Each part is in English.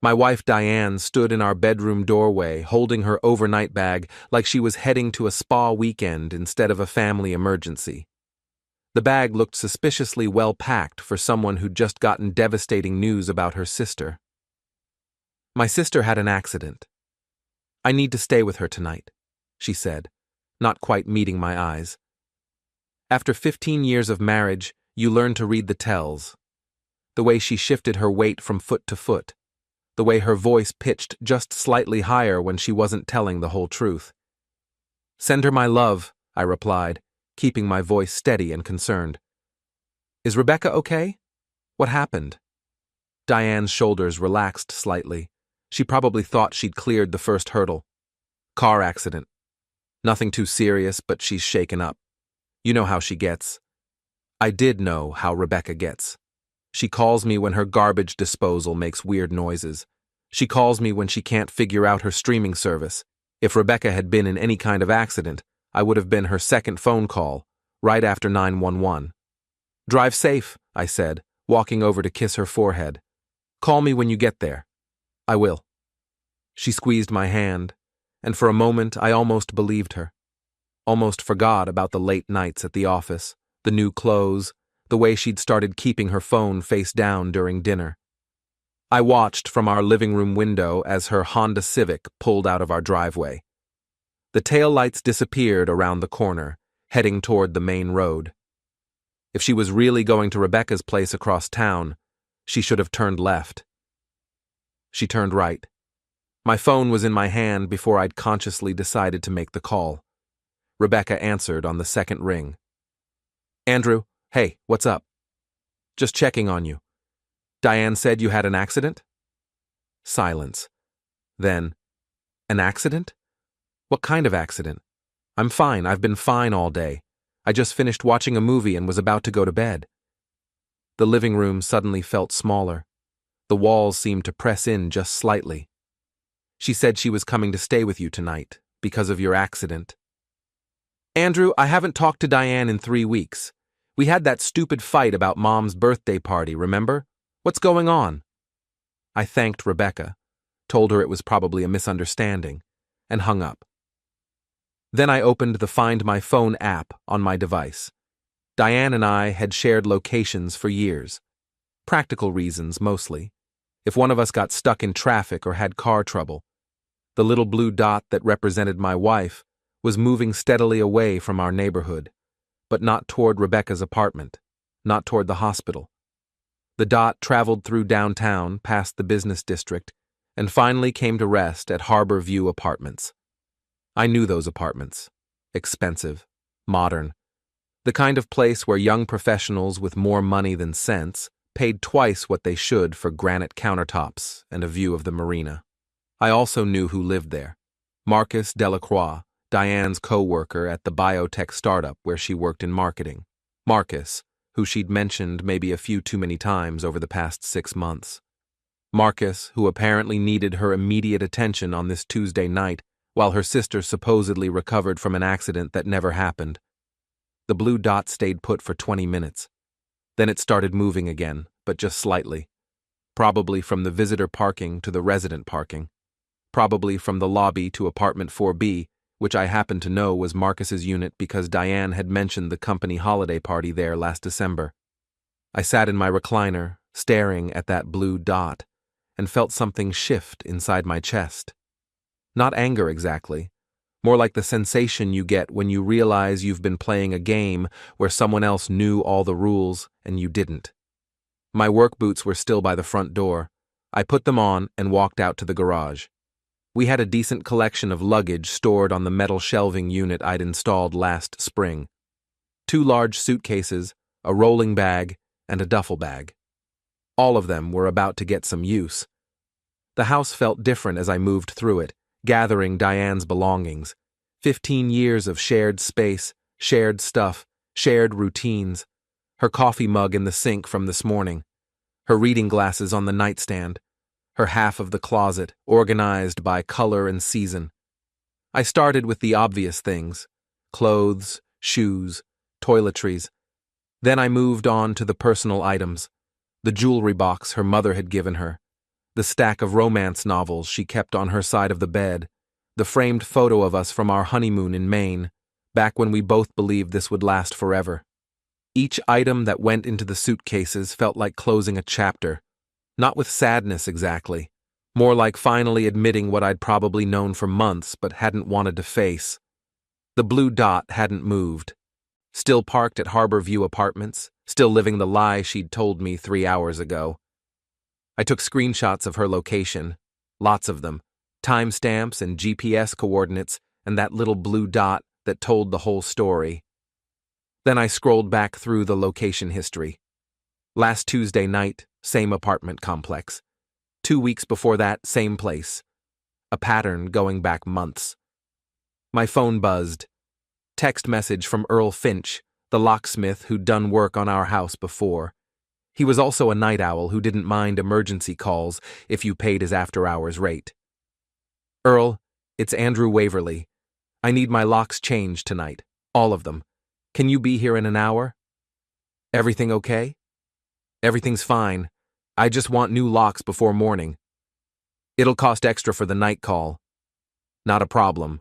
My wife Diane stood in our bedroom doorway, holding her overnight bag like she was heading to a spa weekend instead of a family emergency. The bag looked suspiciously well packed for someone who'd just gotten devastating news about her sister. My sister had an accident. I need to stay with her tonight, she said, not quite meeting my eyes. After 15 years of marriage, you learn to read the tells. The way she shifted her weight from foot to foot. The way her voice pitched just slightly higher when she wasn't telling the whole truth. Send her my love, I replied, keeping my voice steady and concerned. Is Rebecca okay? What happened? Diane's shoulders relaxed slightly. She probably thought she'd cleared the first hurdle. Car accident. Nothing too serious, but she's shaken up. You know how she gets. I did know how Rebecca gets. She calls me when her garbage disposal makes weird noises. She calls me when she can't figure out her streaming service. If Rebecca had been in any kind of accident, I would have been her second phone call, right after 911. Drive safe, I said, walking over to kiss her forehead. Call me when you get there. I will. She squeezed my hand, and for a moment I almost believed her. Almost forgot about the late nights at the office, the new clothes, the way she'd started keeping her phone face down during dinner. I watched from our living room window as her Honda Civic pulled out of our driveway. The taillights disappeared around the corner, heading toward the main road. If she was really going to Rebecca's place across town, she should have turned left. She turned right. My phone was in my hand before I'd consciously decided to make the call. Rebecca answered on the second ring. Andrew, hey, what's up? Just checking on you. Diane said you had an accident? Silence. Then, an accident? What kind of accident? I'm fine, I've been fine all day. I just finished watching a movie and was about to go to bed. The living room suddenly felt smaller. The walls seemed to press in just slightly. She said she was coming to stay with you tonight, because of your accident. Andrew, I haven't talked to Diane in 3 weeks. We had that stupid fight about Mom's birthday party, remember? What's going on? I thanked Rebecca, told her it was probably a misunderstanding, and hung up. Then I opened the Find My Phone app on my device. Diane and I had shared locations for years. Practical reasons, mostly. If one of us got stuck in traffic or had car trouble. The little blue dot that represented my wife was moving steadily away from our neighborhood, but not toward Rebecca's apartment, not toward the hospital. The dot traveled through downtown, past the business district, and finally came to rest at Harbor View Apartments. I knew those apartments. Expensive, modern. The kind of place where young professionals with more money than sense paid twice what they should for granite countertops and a view of the marina. I also knew who lived there. Marcus Delacroix, Diane's co-worker at the biotech startup where she worked in marketing. Marcus, who she'd mentioned maybe a few too many times over the past 6 months. Marcus, who apparently needed her immediate attention on this Tuesday night while her sister supposedly recovered from an accident that never happened. The blue dot stayed put for 20 minutes. Then it started moving again, but just slightly. Probably from the visitor parking to the resident parking. Probably from the lobby to apartment 4B, which I happened to know was Marcus's unit because Diane had mentioned the company holiday party there last December. I sat in my recliner, staring at that blue dot, and felt something shift inside my chest. Not anger exactly, more like the sensation you get when you realize you've been playing a game where someone else knew all the rules and you didn't. My work boots were still by the front door. I put them on and walked out to the garage. We had a decent collection of luggage stored on the metal shelving unit I'd installed last spring. 2 large suitcases, a rolling bag, and a duffel bag. All of them were about to get some use. The house felt different as I moved through it, gathering Diane's belongings. 15 years of shared space, shared stuff, shared routines. Her coffee mug in the sink from this morning. Her reading glasses on the nightstand. Her half of the closet, organized by color and season. I started with the obvious things. Clothes, shoes, toiletries. Then I moved on to the personal items. The jewelry box her mother had given her. The stack of romance novels she kept on her side of the bed, the framed photo of us from our honeymoon in Maine, back when we both believed this would last forever. Each item that went into the suitcases felt like closing a chapter, not with sadness exactly, more like finally admitting what I'd probably known for months but hadn't wanted to face. The blue dot hadn't moved. Still parked at Harbor View Apartments, still living the lie she'd told me 3 hours ago. I took screenshots of her location, lots of them, timestamps and GPS coordinates and that little blue dot that told the whole story. Then I scrolled back through the location history. Last Tuesday night, same apartment complex. 2 weeks before that, same place. A pattern going back months. My phone buzzed. Text message from Earl Finch, the locksmith who'd done work on our house before. He was also a night owl who didn't mind emergency calls if you paid his after-hours rate. Earl, it's Andrew Waverly. I need my locks changed tonight. All of them. Can you be here in an hour? Everything okay? Everything's fine. I just want new locks before morning. It'll cost extra for the night call. Not a problem.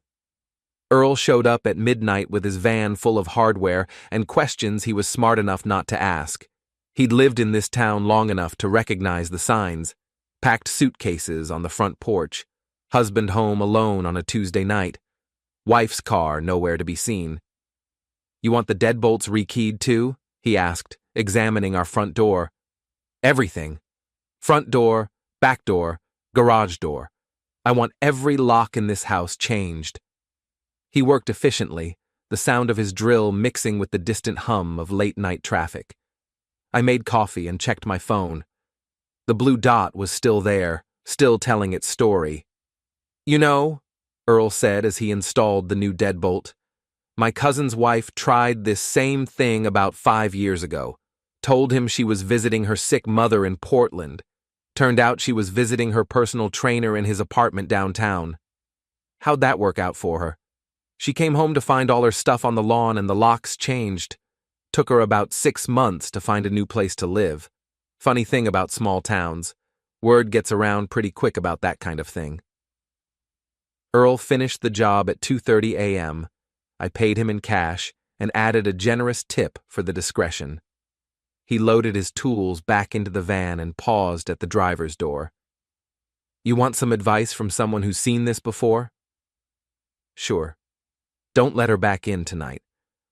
Earl showed up at midnight with his van full of hardware and questions he was smart enough not to ask. He'd lived in this town long enough to recognize the signs. Packed suitcases on the front porch. Husband home alone on a Tuesday night. Wife's car nowhere to be seen. You want the deadbolts rekeyed too? He asked, examining our front door. Everything. Front door, back door, garage door. I want every lock in this house changed. He worked efficiently, the sound of his drill mixing with the distant hum of late-night traffic. I made coffee and checked my phone. The blue dot was still there, still telling its story. You know, Earl said as he installed the new deadbolt, my cousin's wife tried this same thing about 5 years ago. Told him she was visiting her sick mother in Portland. Turned out she was visiting her personal trainer in his apartment downtown. How'd that work out for her? She came home to find all her stuff on the lawn and the locks changed. Took her about 6 months to find a new place to live. Funny thing about small towns. Word gets around pretty quick about that kind of thing. Earl finished the job at 2:30 a.m. I paid him in cash and added a generous tip for the discretion. He loaded his tools back into the van and paused at the driver's door. You want some advice from someone who's seen this before? Sure. Don't let her back in tonight.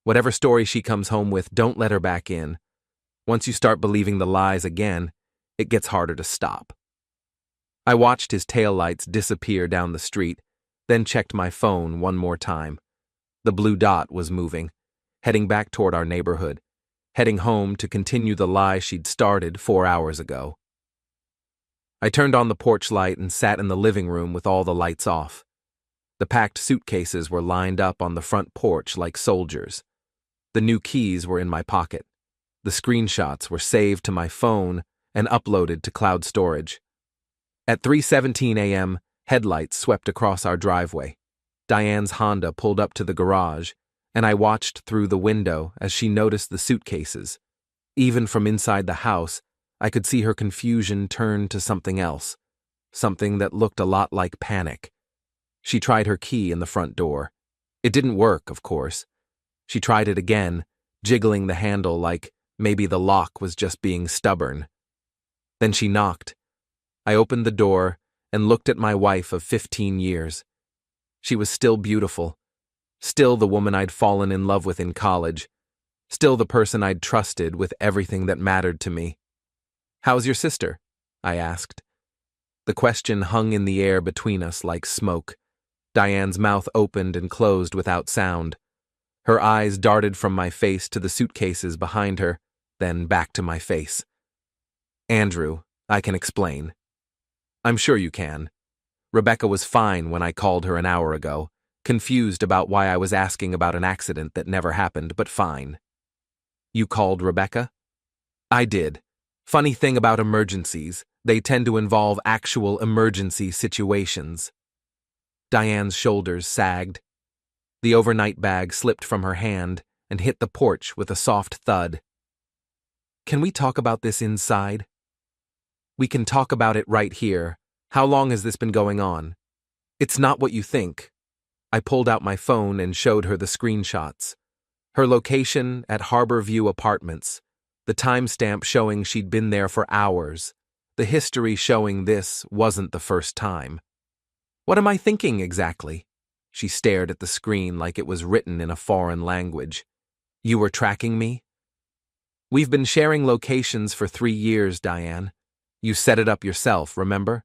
Whatever story she comes home with, don't let her back in. Once you start believing the lies again, it gets harder to stop. I watched his taillights disappear down the street, then checked my phone one more time. The blue dot was moving, heading back toward our neighborhood, heading home to continue the lie she'd started 4 hours ago. I turned on the porch light and sat in the living room with all the lights off. The packed suitcases were lined up on the front porch like soldiers. The new keys were in my pocket. The screenshots were saved to my phone and uploaded to cloud storage. At 3:17 a.m., headlights swept across our driveway. Diane's Honda pulled up to the garage, and I watched through the window as she noticed the suitcases. Even from inside the house, I could see her confusion turn to something else, something that looked a lot like panic. She tried her key in the front door. It didn't work, of course. She tried it again, jiggling the handle like maybe the lock was just being stubborn. Then she knocked. I opened the door and looked at my wife of 15 years. She was still beautiful, still the woman I'd fallen in love with in college, still the person I'd trusted with everything that mattered to me. How's your sister? I asked. The question hung in the air between us like smoke. Diane's mouth opened and closed without sound. Her eyes darted from my face to the suitcases behind her, then back to my face. Andrew, I can explain. I'm sure you can. Rebecca was fine when I called her an hour ago, confused about why I was asking about an accident that never happened, but fine. You called Rebecca? I did. Funny thing about emergencies, they tend to involve actual emergency situations. Diane's shoulders sagged. The overnight bag slipped from her hand and hit the porch with a soft thud. Can we talk about this inside? We can talk about it right here, How long has this been going on? It's not what you think. I pulled out my phone and showed her the screenshots. Her location at Harbor View Apartments, the timestamp showing she'd been there for hours, the history showing this wasn't the first time. What am I thinking exactly? She stared at the screen like it was written in a foreign language. You were tracking me? We've been sharing locations for 3 years, Diane. You set it up yourself, remember?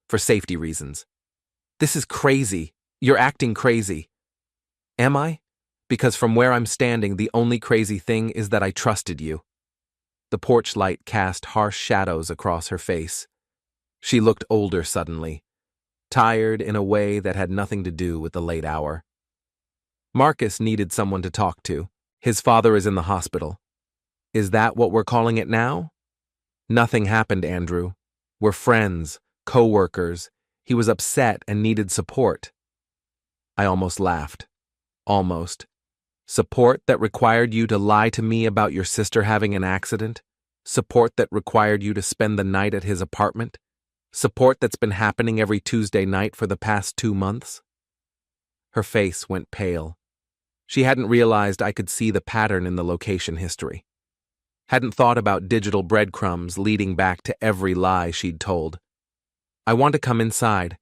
For safety reasons. This is crazy. You're acting crazy. Am I? Because from where I'm standing, the only crazy thing is that I trusted you. The porch light cast harsh shadows across her face. She looked older suddenly, tired in a way that had nothing to do with the late hour. Marcus needed someone to talk to. His father is in the hospital. Is that what we're calling it now? Nothing happened, Andrew. We're friends, co-workers. He was upset and needed support. I almost laughed. Almost. Support that required you to lie to me about your sister having an accident? Support that required you to spend the night at his apartment? Support that's been happening every Tuesday night for the past 2 months? Her face went pale. She hadn't realized I could see the pattern in the location history. Hadn't thought about digital breadcrumbs leading back to every lie she'd told. I want to come inside.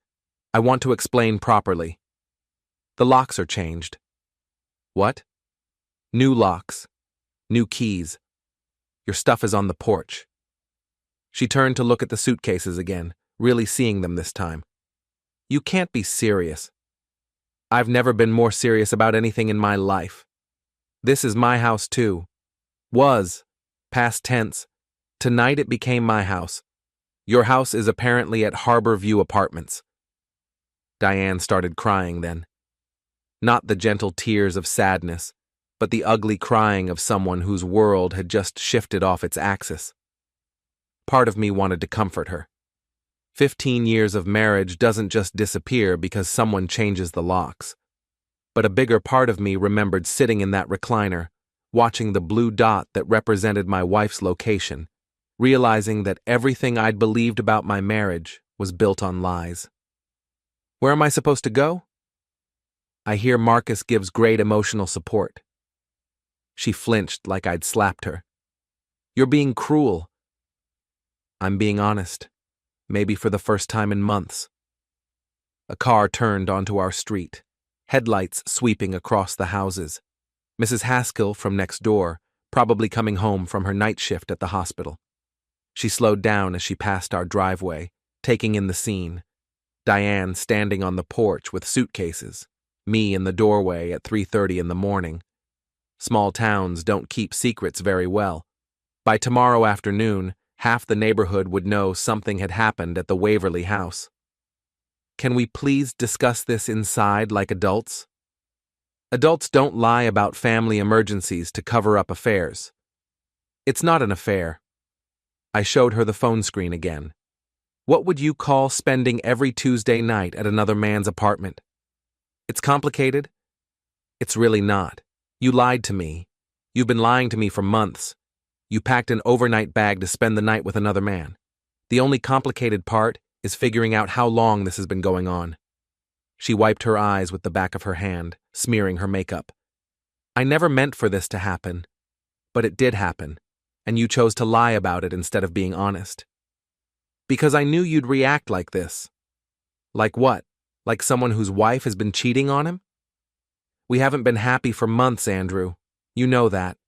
I want to explain properly. The locks are changed. What? New locks. New keys. Your stuff is on the porch. She turned to look at the suitcases again, really seeing them this time. You can't be serious. I've never been more serious about anything in my life. This is my house too. Was. Past tense. Tonight it became my house. Your house is apparently at Harbor View Apartments. Diane started crying then. Not the gentle tears of sadness, but the ugly crying of someone whose world had just shifted off its axis. Part of me wanted to comfort her. 15 years of marriage doesn't just disappear because someone changes the locks. But a bigger part of me remembered sitting in that recliner, watching the blue dot that represented my wife's location, realizing that everything I'd believed about my marriage was built on lies. Where am I supposed to go? I hear Marcus gives great emotional support. She flinched like I'd slapped her. You're being cruel. I'm being honest, maybe for the first time in months. A car turned onto our street, headlights sweeping across the houses. Mrs. Haskell from next door, probably coming home from her night shift at the hospital. She slowed down as she passed our driveway, taking in the scene. Diane standing on the porch with suitcases, me in the doorway at 3:30 in the morning. Small towns don't keep secrets very well. By tomorrow afternoon, half the neighborhood would know something had happened at the Waverly house. Can we please discuss this inside like adults? Adults don't lie about family emergencies to cover up affairs. It's not an affair. I showed her the phone screen again. What would you call spending every Tuesday night at another man's apartment? It's complicated? It's really not. You lied to me. You've been lying to me for months. You packed an overnight bag to spend the night with another man. The only complicated part is figuring out how long this has been going on. She wiped her eyes with the back of her hand, smearing her makeup. I never meant for this to happen, but it did happen, and you chose to lie about it instead of being honest. Because I knew you'd react like this. Like what? Like someone whose wife has been cheating on him? We haven't been happy for months, Andrew. You know that.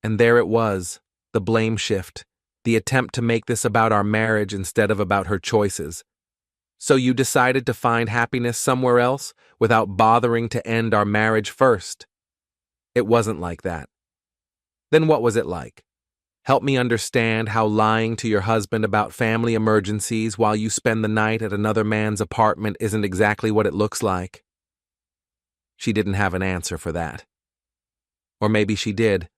And there it was, the blame shift, the attempt to make this about our marriage instead of about her choices. So you decided to find happiness somewhere else without bothering to end our marriage first. It wasn't like that. Then what was it like? Help me understand how lying to your husband about family emergencies while you spend the night at another man's apartment isn't exactly what it looks like. She didn't have an answer for that. Or maybe she did,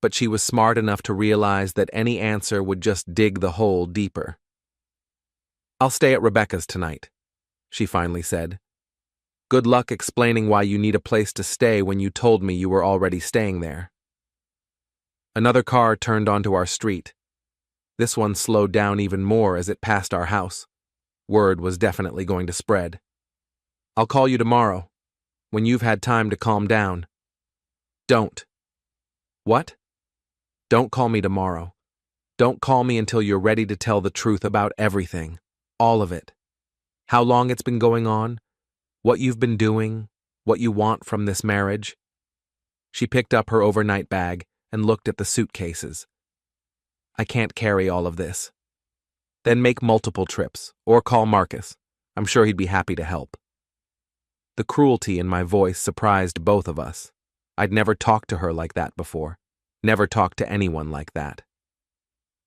but she was smart enough to realize that any answer would just dig the hole deeper. I'll stay at Rebecca's tonight, she finally said. Good luck explaining why you need a place to stay when you told me you were already staying there. Another car turned onto our street. This one slowed down even more as it passed our house. Word was definitely going to spread. I'll call you tomorrow, when you've had time to calm down. Don't. What? Don't call me tomorrow. Don't call me until you're ready to tell the truth about everything. All of it. How long it's been going on, what you've been doing, what you want from this marriage. She picked up her overnight bag and looked at the suitcases. I can't carry all of this. Then make multiple trips, or call Marcus. I'm sure he'd be happy to help. The cruelty in my voice surprised both of us. I'd never talked to her like that before. Never talked to anyone like that.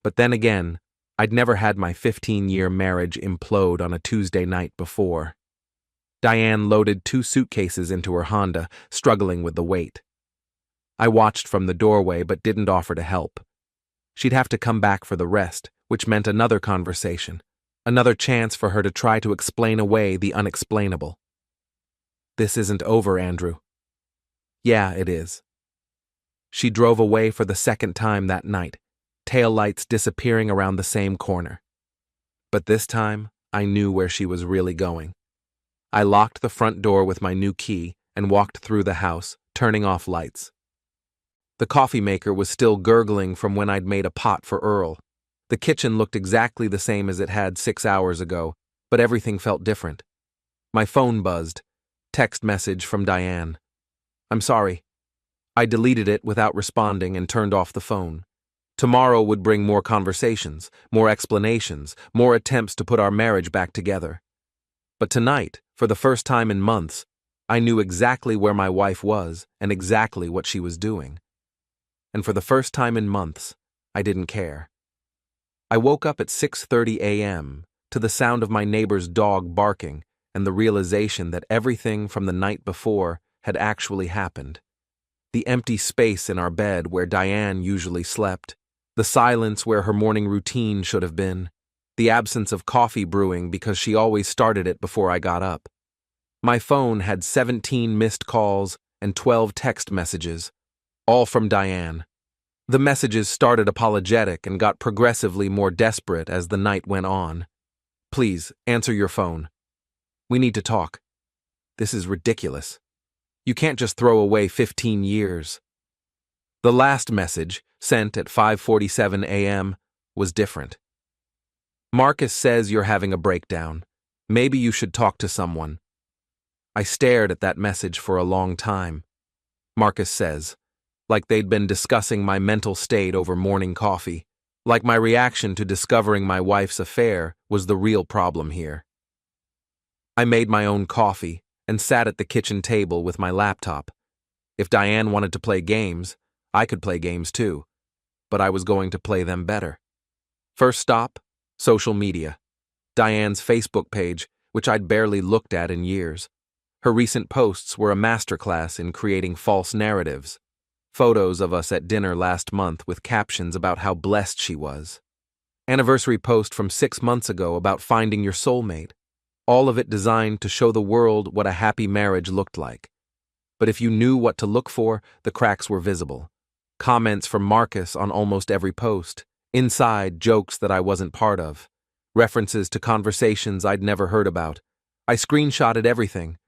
But then again, I'd never had my 15-year marriage implode on a Tuesday night before. Diane loaded 2 suitcases into her Honda, struggling with the weight. I watched from the doorway but didn't offer to help. She'd have to come back for the rest, which meant another conversation, another chance for her to try to explain away the unexplainable. This isn't over, Andrew. Yeah, it is. She drove away for the second time that night, taillights disappearing around the same corner. But this time, I knew where she was really going. I locked the front door with my new key and walked through the house, turning off lights. The coffee maker was still gurgling from when I'd made a pot for Earl. The kitchen looked exactly the same as it had 6 hours ago, but everything felt different. My phone buzzed. Text message from Diane. I'm sorry. I deleted it without responding and turned off the phone. Tomorrow would bring more conversations, more explanations, more attempts to put our marriage back together. But tonight, for the first time in months, I knew exactly where my wife was and exactly what she was doing. And for the first time in months, I didn't care. I woke up at 6:30 a.m. to the sound of my neighbor's dog barking and the realization that everything from the night before had actually happened. The empty space in our bed where Diane usually slept, the silence where her morning routine should have been, the absence of coffee brewing because she always started it before I got up. My phone had 17 missed calls and 12 text messages, all from Diane. The messages started apologetic and got progressively more desperate as the night went on. Please, answer your phone. We need to talk. This is ridiculous. You can't just throw away 15 years. The last message, sent at 5:47 a.m., was different. Marcus says you're having a breakdown. Maybe you should talk to someone. I stared at that message for a long time. Marcus says, like they'd been discussing my mental state over morning coffee, like my reaction to discovering my wife's affair was the real problem here. I made my own coffee and sat at the kitchen table with my laptop. If Diane wanted to play games, I could play games too, but I was going to play them better. First stop, social media. Diane's Facebook page, which I'd barely looked at in years. Her recent posts were a masterclass in creating false narratives. Photos of us at dinner last month with captions about how blessed she was. Anniversary post from 6 months ago about finding your soulmate. All of it designed to show the world what a happy marriage looked like. But if you knew what to look for, the cracks were visible. Comments from Marcus on almost every post. Inside jokes that I wasn't part of. References to conversations I'd never heard about. I screenshotted everything.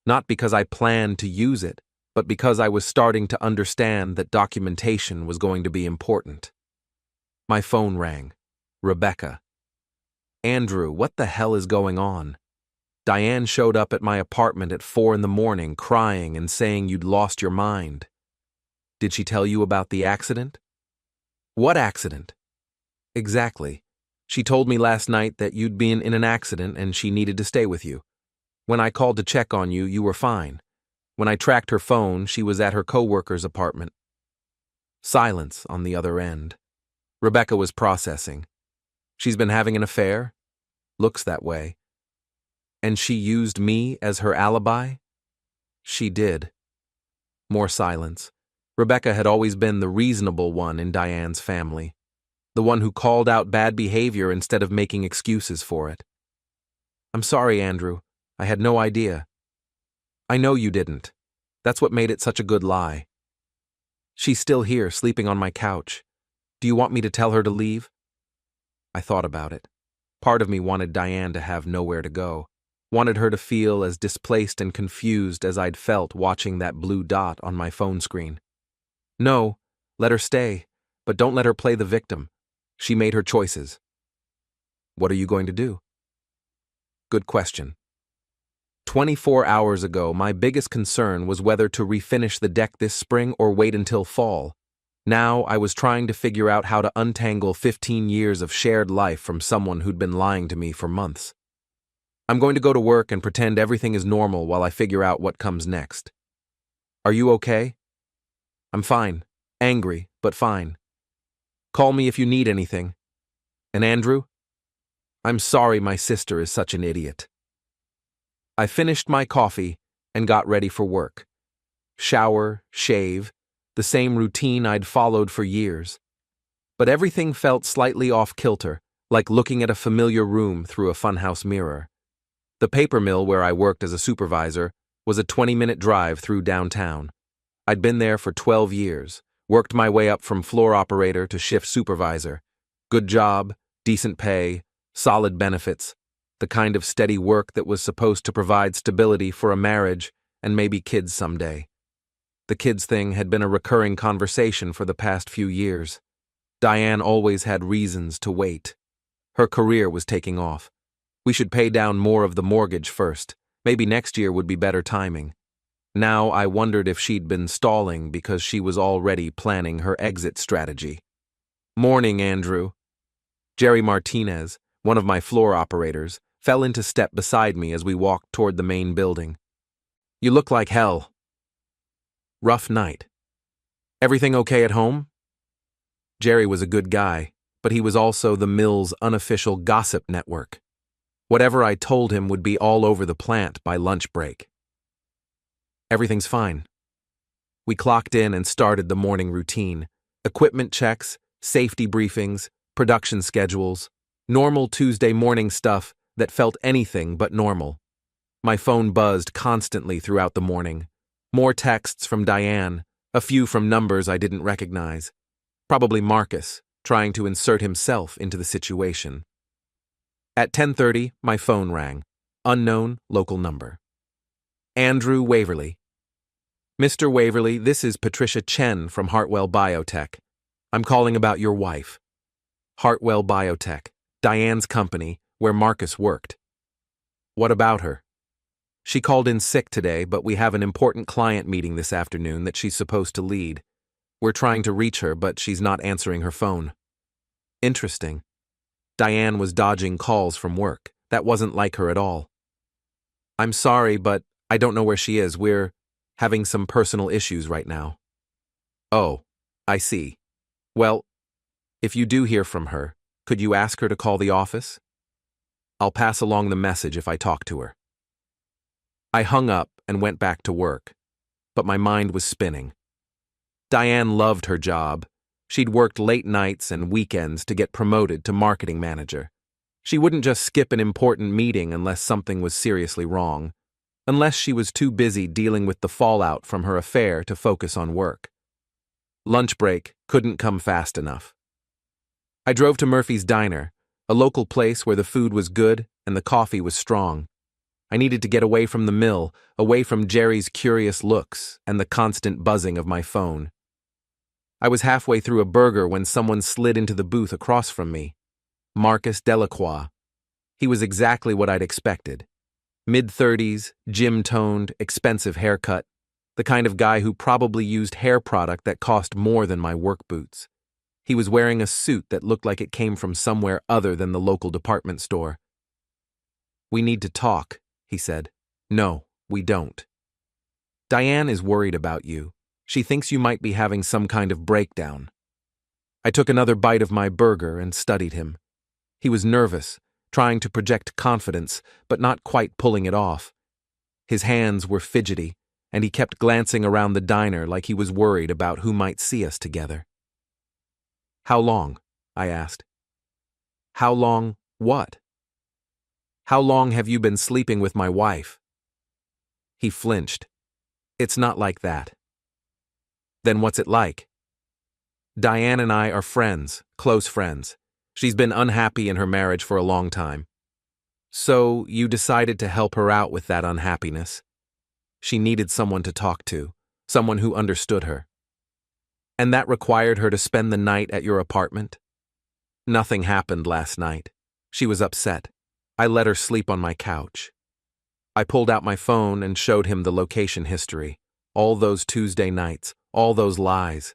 Not because I planned to use it, but because I was starting to understand that documentation was going to be important. My phone rang. Rebecca. Andrew, what the hell is going on? Diane showed up at my apartment at 4 a.m, crying and saying you'd lost your mind. Did she tell you about the accident? What accident? Exactly. She told me last night that you'd been in an accident and she needed to stay with you. When I called to check on you, you were fine. When I tracked her phone, she was at her coworker's apartment. Silence on the other end. Rebecca was processing. She's been having an affair? Looks that way. And she used me as her alibi? She did. More silence. Rebecca had always been the reasonable one in Diane's family. The one who called out bad behavior instead of making excuses for it. I'm sorry, Andrew. I had no idea. I know you didn't. That's what made it such a good lie. She's still here, sleeping on my couch. Do you want me to tell her to leave? I thought about it. Part of me wanted Diane to have nowhere to go, wanted her to feel as displaced and confused as I'd felt watching that blue dot on my phone screen. No, let her stay, but don't let her play the victim. She made her choices. What are you going to do? Good question. 24 hours ago, my biggest concern was whether to refinish the deck this spring or wait until fall. Now I was trying to figure out how to untangle 15 years of shared life from someone who'd been lying to me for months. I'm going to go to work and pretend everything is normal while I figure out what comes next. Are you okay? I'm fine. Angry, but fine. Call me if you need anything. And Andrew? I'm sorry my sister is such an idiot. I finished my coffee and got ready for work. Shower, shave, the same routine I'd followed for years. But everything felt slightly off-kilter, like looking at a familiar room through a funhouse mirror. The paper mill where I worked as a supervisor was a 20-minute drive through downtown. I'd been there for 12 years, worked my way up from floor operator to shift supervisor. Good job, decent pay, solid benefits, the kind of steady work that was supposed to provide stability for a marriage and maybe kids someday. The kids thing had been a recurring conversation for the past few years. Diane always had reasons to wait. Her career was taking off. We should pay down more of the mortgage first. Maybe next year would be better timing. Now I wondered if she'd been stalling because she was already planning her exit strategy. Morning, Andrew. Jerry Martinez, one of my floor operators, fell into step beside me as we walked toward the main building. You look like hell. Rough night. Everything okay at home? Jerry was a good guy, but he was also the mill's unofficial gossip network. Whatever I told him would be all over the plant by lunch break. Everything's fine. We clocked in and started the morning routine. Equipment checks, safety briefings, production schedules, normal Tuesday morning stuff that felt anything but normal. My phone buzzed constantly throughout the morning. More texts from Diane, a few from numbers I didn't recognize. Probably Marcus, trying to insert himself into the situation. At 10:30, my phone rang. Unknown local number. Andrew Waverly. Mr. Waverly, this is Patricia Chen from Hartwell Biotech. I'm calling about your wife. Hartwell Biotech, Diane's company, where Marcus worked. What about her? She called in sick today, but we have an important client meeting this afternoon that she's supposed to lead. We're trying to reach her, but she's not answering her phone. Interesting. Diane was dodging calls from work. That wasn't like her at all. I'm sorry, but I don't know where she is. We're having some personal issues right now. Oh, I see. Well, if you do hear from her, could you ask her to call the office? I'll pass along the message if I talk to her. I hung up and went back to work, but my mind was spinning. Diane loved her job. She'd worked late nights and weekends to get promoted to marketing manager. She wouldn't just skip an important meeting unless something was seriously wrong, unless she was too busy dealing with the fallout from her affair to focus on work. Lunch break couldn't come fast enough. I drove to Murphy's Diner, a local place where the food was good and the coffee was strong. I needed to get away from the mill, away from Jerry's curious looks and the constant buzzing of my phone. I was halfway through a burger when someone slid into the booth across from me. Marcus Delacroix. He was exactly what I'd expected. Mid-30s, gym-toned, expensive haircut, the kind of guy who probably used hair product that cost more than my work boots. He was wearing a suit that looked like it came from somewhere other than the local department store. We need to talk, he said. No, we don't. Diane is worried about you. She thinks you might be having some kind of breakdown. I took another bite of my burger and studied him. He was nervous, trying to project confidence, but not quite pulling it off. His hands were fidgety, and he kept glancing around the diner like he was worried about who might see us together. How long? I asked. How long what? How long have you been sleeping with my wife? He flinched. It's not like that. Then what's it like? Diane and I are friends, close friends. She's been unhappy in her marriage for a long time. So you decided to help her out with that unhappiness. She needed someone to talk to, someone who understood her. And that required her to spend the night at your apartment? Nothing happened last night. She was upset. I let her sleep on my couch. I pulled out my phone and showed him the location history. All those Tuesday nights, all those lies.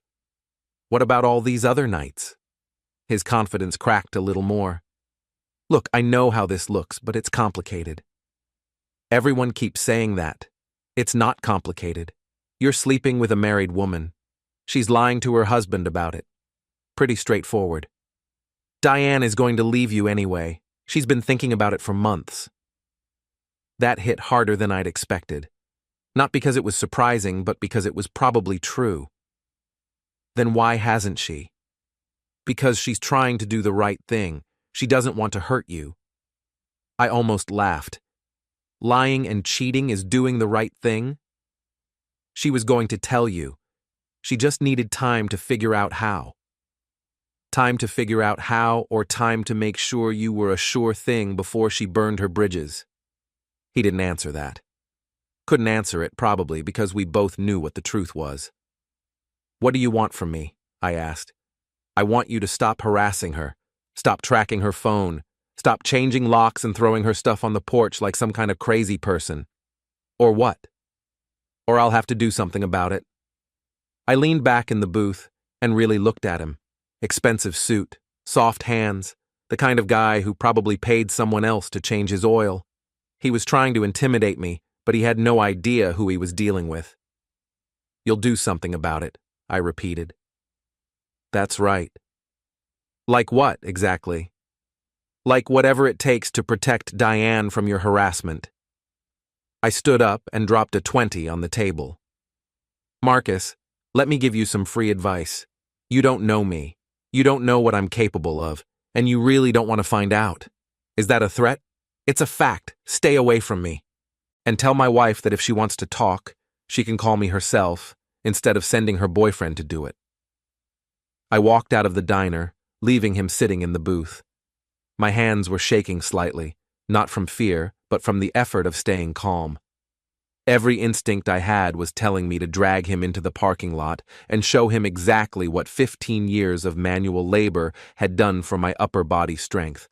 What about all these other nights? His confidence cracked a little more. Look, I know how this looks, but it's complicated. Everyone keeps saying that. It's not complicated. You're sleeping with a married woman. She's lying to her husband about it. Pretty straightforward. Diane is going to leave you anyway. She's been thinking about it for months. That hit harder than I'd expected. Not because it was surprising, but because it was probably true. Then why hasn't she? Because she's trying to do the right thing. She doesn't want to hurt you. I almost laughed. Lying and cheating is doing the right thing? She was going to tell you. She just needed time to figure out how. Time to figure out how, or time to make sure you were a sure thing before she burned her bridges. He didn't answer that. Couldn't answer it, probably, because we both knew what the truth was. What do you want from me? I asked. I want you to stop harassing her, stop tracking her phone, stop changing locks and throwing her stuff on the porch like some kind of crazy person. Or what? Or I'll have to do something about it. I leaned back in the booth and really looked at him. Expensive suit, soft hands, the kind of guy who probably paid someone else to change his oil. He was trying to intimidate me, but he had no idea who he was dealing with. You'll do something about it, I repeated. That's right. Like what, exactly? Like whatever it takes to protect Diane from your harassment. I stood up and dropped a 20 on the table. Marcus, let me give you some free advice. You don't know me. You don't know what I'm capable of, and you really don't want to find out. Is that a threat? It's a fact. Stay away from me. And tell my wife that if she wants to talk, she can call me herself, instead of sending her boyfriend to do it. I walked out of the diner, leaving him sitting in the booth. My hands were shaking slightly, not from fear, but from the effort of staying calm. Every instinct I had was telling me to drag him into the parking lot and show him exactly what 15 years of manual labor had done for my upper body strength.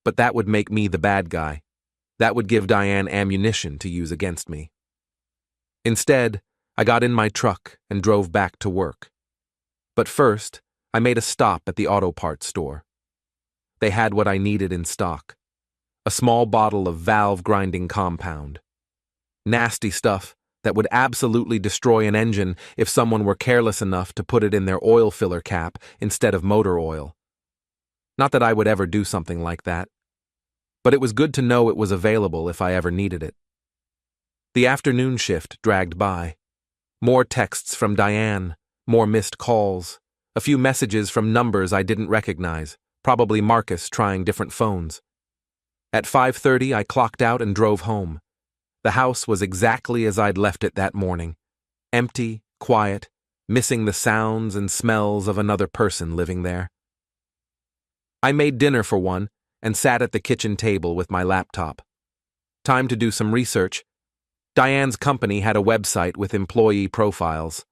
But that would make me the bad guy. That would give Diane ammunition to use against me. Instead, I got in my truck and drove back to work. But first, I made a stop at the auto parts store. They had what I needed in stock. A small bottle of valve-grinding compound. Nasty stuff that would absolutely destroy an engine if someone were careless enough to put it in their oil filler cap instead of motor oil. Not that I would ever do something like that. But it was good to know it was available if I ever needed it. The afternoon shift dragged by. More texts from Diane, more missed calls, a few messages from numbers I didn't recognize, probably Marcus trying different phones. At 5:30, I clocked out and drove home. The house was exactly as I'd left it that morning. Empty, quiet, missing the sounds and smells of another person living there. I made dinner for one and sat at the kitchen table with my laptop. Time to do some research. Diane's company had a website with employee profiles.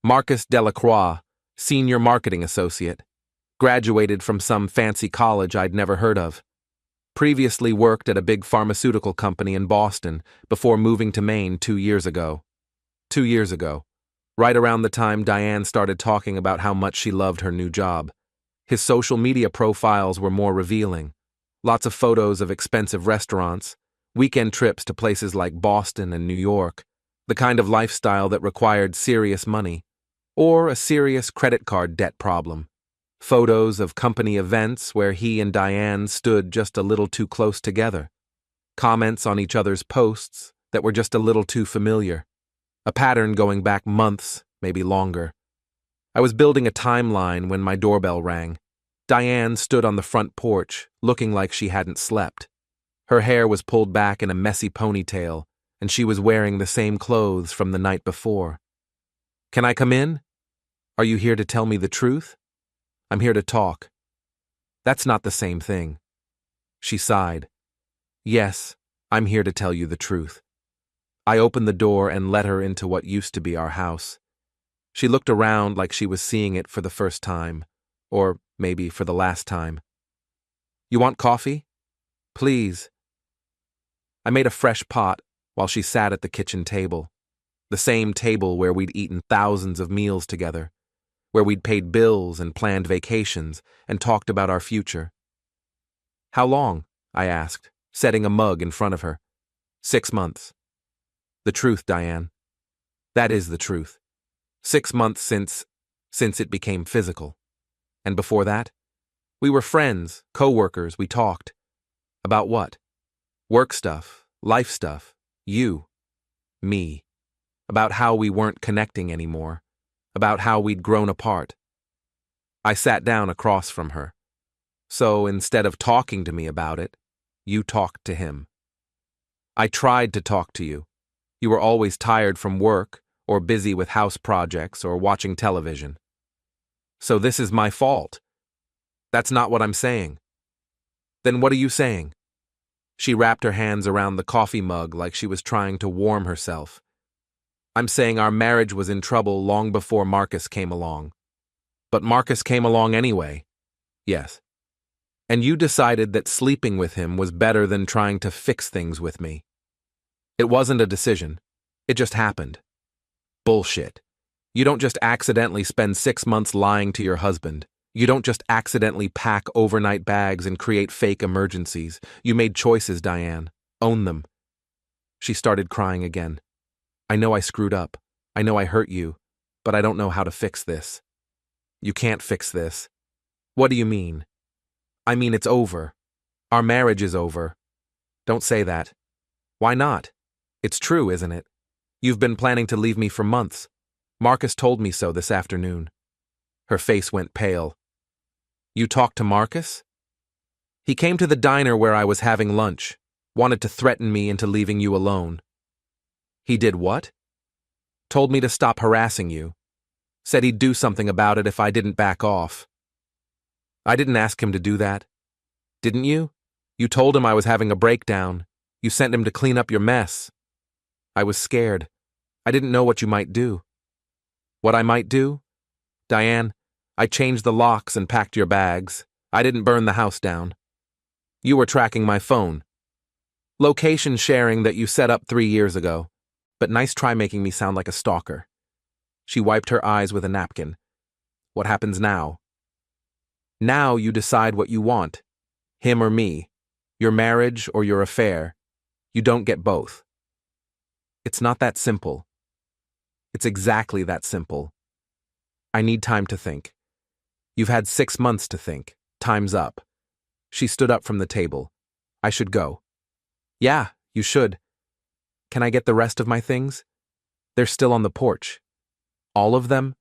Marcus Delacroix, Senior Marketing Associate. Graduated from some fancy college I'd never heard of. Previously worked at a big pharmaceutical company in Boston before moving to Maine 2 years ago. 2 years ago, right around the time Diane started talking about how much she loved her new job. His social media profiles were more revealing. Lots of photos of expensive restaurants, weekend trips to places like Boston and New York, the kind of lifestyle that required serious money, or a serious credit card debt problem. Photos of company events where he and Diane stood just a little too close together. Comments on each other's posts that were just a little too familiar. A pattern going back months, maybe longer. I was building a timeline when my doorbell rang. Diane stood on the front porch, looking like she hadn't slept. Her hair was pulled back in a messy ponytail, and she was wearing the same clothes from the night before. "Can I come in? Are you here to tell me the truth?" "I'm here to talk." That's not the same thing. She sighed. Yes, I'm here to tell you the truth. I opened the door and let her into what used to be our house. She looked around like she was seeing it for the first time, or maybe for the last time. You want coffee? Please. I made a fresh pot while she sat at the kitchen table, the same table where we'd eaten thousands of meals together, where we'd paid bills and planned vacations and talked about our future. How long? I asked, setting a mug in front of her. 6 months. The truth, Diane. That is the truth. 6 months since it became physical. And before that? We were friends, co-workers, we talked. About what? Work stuff, life stuff, you, me. About how we weren't connecting anymore. About how we'd grown apart. I sat down across from her. So instead of talking to me about it, you talked to him. I tried to talk to you. You were always tired from work, or busy with house projects, or watching television. So this is my fault. That's not what I'm saying. Then what are you saying? She wrapped her hands around the coffee mug like she was trying to warm herself. I'm saying our marriage was in trouble long before Marcus came along. But Marcus came along anyway. Yes. And you decided that sleeping with him was better than trying to fix things with me. It wasn't a decision. It just happened. Bullshit. You don't just accidentally spend 6 months lying to your husband. You don't just accidentally pack overnight bags and create fake emergencies. You made choices, Diane. Own them. She started crying again. I know I screwed up. I know I hurt you. But I don't know how to fix this. You can't fix this. What do you mean? I mean it's over. Our marriage is over. Don't say that. Why not? It's true, isn't it? You've been planning to leave me for months. Marcus told me so this afternoon. Her face went pale. You talked to Marcus? He came to the diner where I was having lunch, wanted to threaten me into leaving you alone. He did what? Told me to stop harassing you. Said he'd do something about it if I didn't back off. I didn't ask him to do that. Didn't you? You told him I was having a breakdown. You sent him to clean up your mess. I was scared. I didn't know what you might do. What I might do? Diane, I changed the locks and packed your bags. I didn't burn the house down. You were tracking my phone. Location sharing that you set up 3 years ago. But nice try making me sound like a stalker. She wiped her eyes with a napkin. What happens now? Now you decide what you want. Him or me. Your marriage or your affair. You don't get both. It's not that simple. It's exactly that simple. I need time to think. You've had 6 months to think. Time's up. She stood up from the table. I should go. Yeah, you should. Can I get the rest of my things? They're still on the porch. All of them?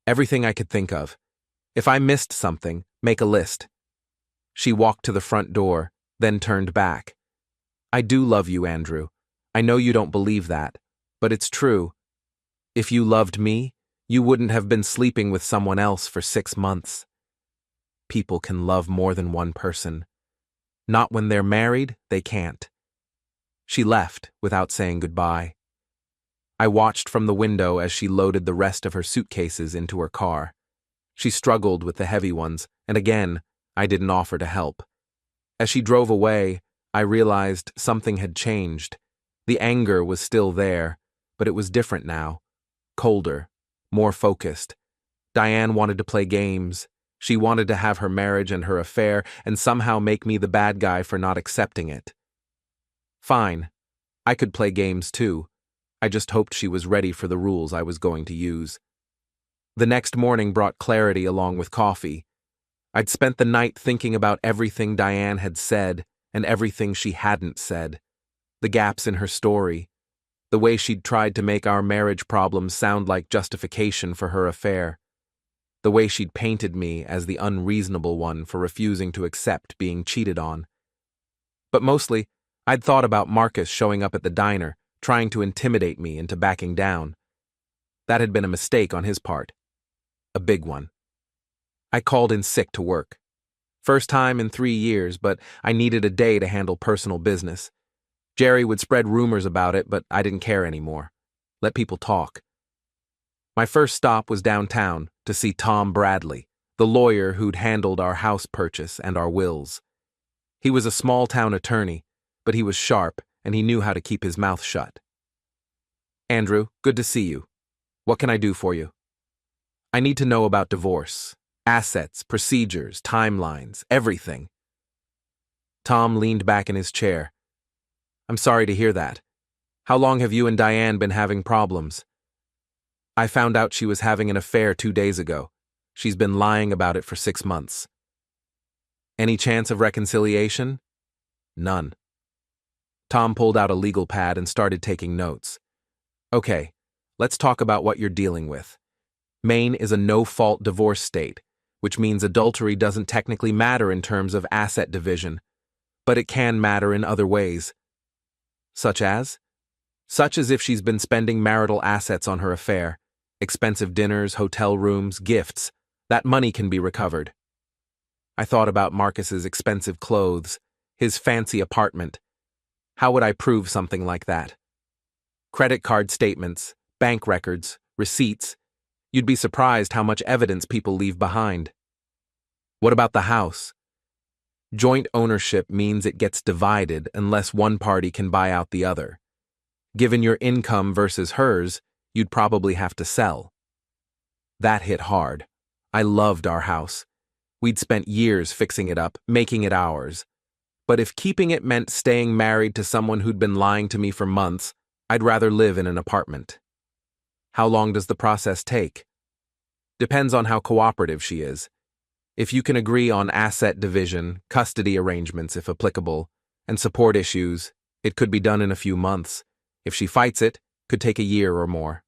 Everything I could think of. If I missed something, make a list. She walked to the front door, then turned back. I do love you, Andrew. I know you don't believe that, but it's true. If you loved me, you wouldn't have been sleeping with someone else for 6 months. People can love more than one person. Not when they're married, they can't. She left without saying goodbye. I watched from the window as she loaded the rest of her suitcases into her car. She struggled with the heavy ones, and again, I didn't offer to help. As she drove away, I realized something had changed. The anger was still there, but it was different now. Colder, more focused. Diane wanted to play games. She wanted to have her marriage and her affair and somehow make me the bad guy for not accepting it. Fine. I could play games too. I just hoped she was ready for the rules I was going to use. The next morning brought clarity along with coffee. I'd spent the night thinking about everything Diane had said and everything she hadn't said. The gaps in her story. The way she'd tried to make our marriage problems sound like justification for her affair. The way she'd painted me as the unreasonable one for refusing to accept being cheated on. But mostly, I'd thought about Marcus showing up at the diner, trying to intimidate me into backing down. That had been a mistake on his part. A big one. I called in sick to work. First time in 3 years, but I needed a day to handle personal business. Jerry would spread rumors about it, but I didn't care anymore. Let people talk. My first stop was downtown to see Tom Bradley, the lawyer who'd handled our house purchase and our wills. He was a small-town attorney, but he was sharp and he knew how to keep his mouth shut. "Andrew, good to see you. What can I do for you?" "I need to know about divorce. Assets, procedures, timelines, everything." Tom leaned back in his chair. "I'm sorry to hear that. How long have you and Diane been having problems?" "I found out she was having an affair 2 days ago. She's been lying about it for 6 months." "Any chance of reconciliation?" "None." Tom pulled out a legal pad and started taking notes. "Okay, let's talk about what you're dealing with. Maine is a no-fault divorce state, which means adultery doesn't technically matter in terms of asset division, but it can matter in other ways. Such as? Such as if she's been spending marital assets on her affair, expensive dinners, hotel rooms, gifts. That money can be recovered." I thought about Marcus's expensive clothes, his fancy apartment. How would I prove something like that? Credit card statements, bank records, receipts. You'd be surprised how much evidence people leave behind. What about the house? Joint ownership means it gets divided unless one party can buy out the other. Given your income versus hers, you'd probably have to sell. That hit hard. I loved our house. We'd spent years fixing it up, making it ours. But if keeping it meant staying married to someone who'd been lying to me for months, I'd rather live in an apartment. How long does the process take? Depends on how cooperative she is. If you can agree on asset division, custody arrangements if applicable, and support issues, it could be done in a few months. If she fights it, could take a year or more.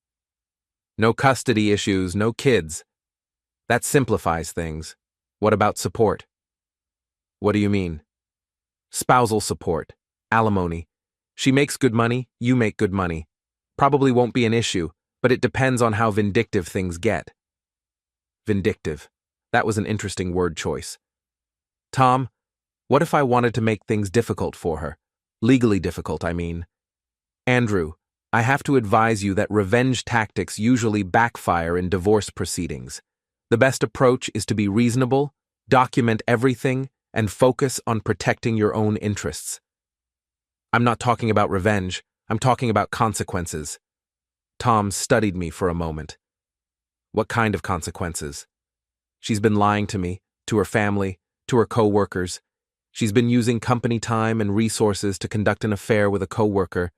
No custody issues, no kids. That simplifies things. What about support? What do you mean? Spousal support, alimony. She makes good money, you make good money. Probably won't be an issue, but it depends on how vindictive things get. Vindictive. That was an interesting word choice. Tom, what if I wanted to make things difficult for her? Legally difficult, I mean. Andrew, I have to advise you that revenge tactics usually backfire in divorce proceedings. The best approach is to be reasonable, document everything, and focus on protecting your own interests. I'm not talking about revenge, I'm talking about consequences. Tom studied me for a moment. What kind of consequences? She's been lying to me, to her family, to her co-workers. She's been using company time and resources to conduct an affair with a co-worker.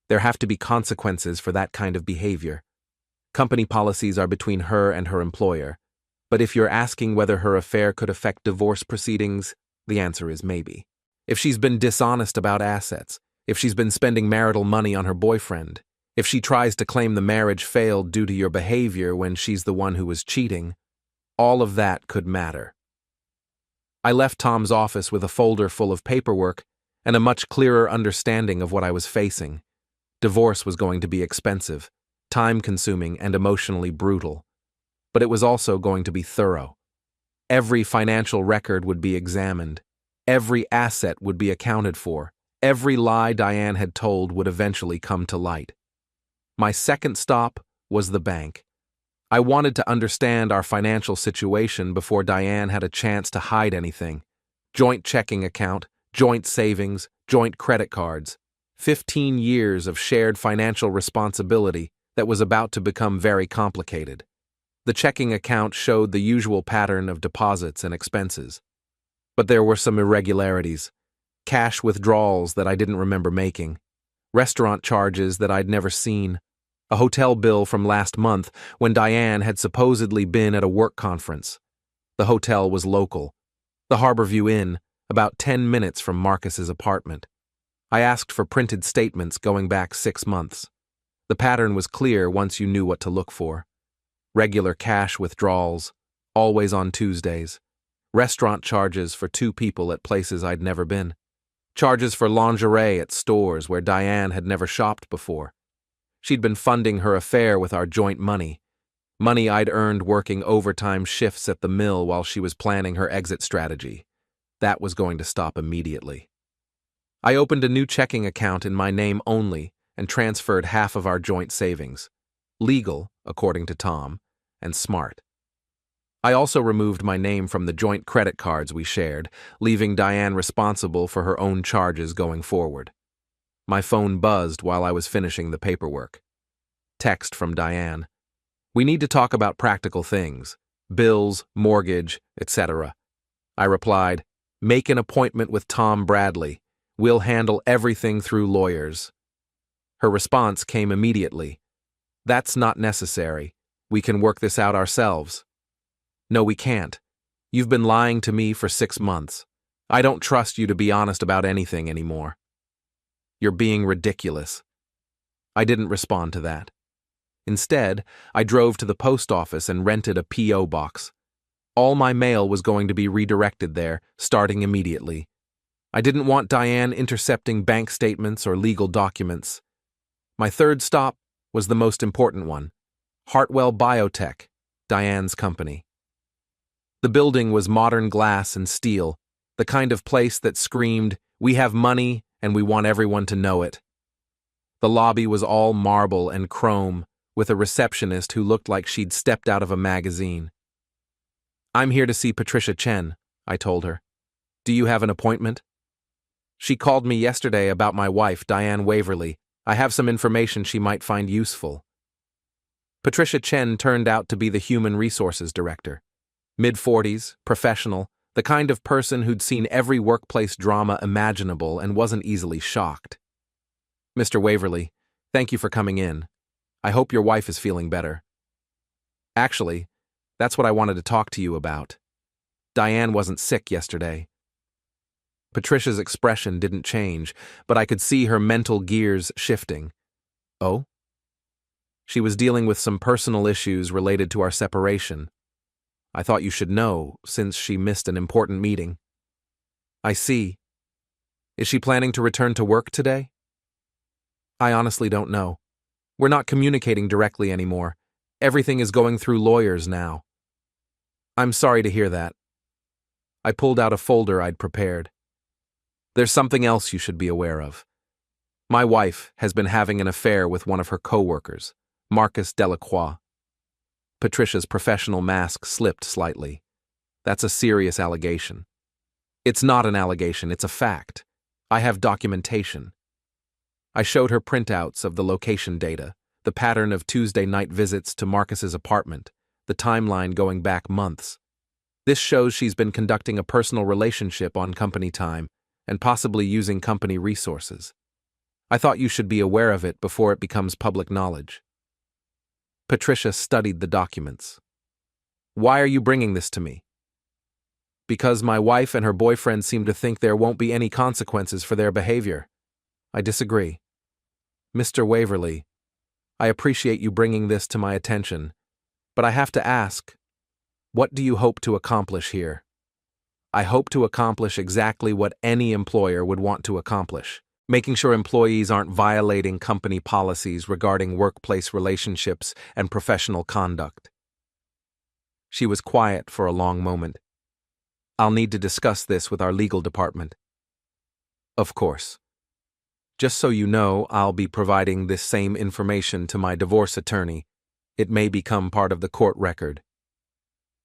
There have to be consequences for that kind of behavior. Company policies are between her and her employer. But if you're asking whether her affair could affect divorce proceedings, the answer is maybe. If she's been dishonest about assets, if she's been spending marital money on her boyfriend, if she tries to claim the marriage failed due to your behavior when she's the one who was cheating, all of that could matter. I left Tom's office with a folder full of paperwork and a much clearer understanding of what I was facing. Divorce was going to be expensive, time-consuming, and emotionally brutal. But it was also going to be thorough. Every financial record would be examined. Every asset would be accounted for. Every lie Diane had told would eventually come to light. My second stop was the bank. I wanted to understand our financial situation before Diane had a chance to hide anything. Joint checking account, joint savings, joint credit cards. 15 years of shared financial responsibility that was about to become very complicated. The checking account showed the usual pattern of deposits and expenses. But there were some irregularities. Cash withdrawals that I didn't remember making. Restaurant charges that I'd never seen. A hotel bill from last month when Diane had supposedly been at a work conference. The hotel was local. The Harborview Inn, about 10 minutes from Marcus's apartment. I asked for printed statements going back 6 months. The pattern was clear once you knew what to look for. Regular cash withdrawals, always on Tuesdays. Restaurant charges for 2 people at places I'd never been. Charges for lingerie at stores where Diane had never shopped before. She'd been funding her affair with our joint money. Money I'd earned working overtime shifts at the mill while she was planning her exit strategy. That was going to stop immediately. I opened a new checking account in my name only and transferred half of our joint savings. Legal, according to Tom, and smart. I also removed my name from the joint credit cards we shared, leaving Diane responsible for her own charges going forward. My phone buzzed while I was finishing the paperwork. Text from Diane. We need to talk about practical things. Bills, mortgage, etc. I replied, make an appointment with Tom Bradley. We'll handle everything through lawyers. Her response came immediately. That's not necessary. We can work this out ourselves. No, we can't. You've been lying to me for 6 months. I don't trust you to be honest about anything anymore. You're being ridiculous. I didn't respond to that. Instead, I drove to the post office and rented a P.O. box. All my mail was going to be redirected there, starting immediately. I didn't want Diane intercepting bank statements or legal documents. My third stop was the most important one. Hartwell Biotech, Diane's company. The building was modern glass and steel, the kind of place that screamed, we have money and we want everyone to know it. The lobby was all marble and chrome, with a receptionist who looked like she'd stepped out of a magazine. I'm here to see Patricia Chen, I told her. Do you have an appointment? She called me yesterday about my wife, Diane Waverly. I have some information she might find useful. Patricia Chen turned out to be the human resources director. Mid-40s, professional, the kind of person who'd seen every workplace drama imaginable and wasn't easily shocked. Mr. Waverly, thank you for coming in. I hope your wife is feeling better. Actually, that's what I wanted to talk to you about. Diane wasn't sick yesterday. Patricia's expression didn't change, but I could see her mental gears shifting. Oh? She was dealing with some personal issues related to our separation. I thought you should know, since she missed an important meeting. I see. Is she planning to return to work today? I honestly don't know. We're not communicating directly anymore. Everything is going through lawyers now. I'm sorry to hear that. I pulled out a folder I'd prepared. There's something else you should be aware of. My wife has been having an affair with one of her co-workers, Marcus Delacroix. Patricia's professional mask slipped slightly. That's a serious allegation. It's not an allegation, it's a fact. I have documentation. I showed her printouts of the location data, the pattern of Tuesday night visits to Marcus's apartment, the timeline going back months. This shows she's been conducting a personal relationship on company time and possibly using company resources. I thought you should be aware of it before it becomes public knowledge. Patricia studied the documents. Why are you bringing this to me? Because my wife and her boyfriend seem to think there won't be any consequences for their behavior. I disagree. Mr. Waverly, I appreciate you bringing this to my attention, but I have to ask, what do you hope to accomplish here? I hope to accomplish exactly what any employer would want to accomplish, making sure employees aren't violating company policies regarding workplace relationships and professional conduct. She was quiet for a long moment. I'll need to discuss this with our legal department. Of course. Just so you know, I'll be providing this same information to my divorce attorney. It may become part of the court record.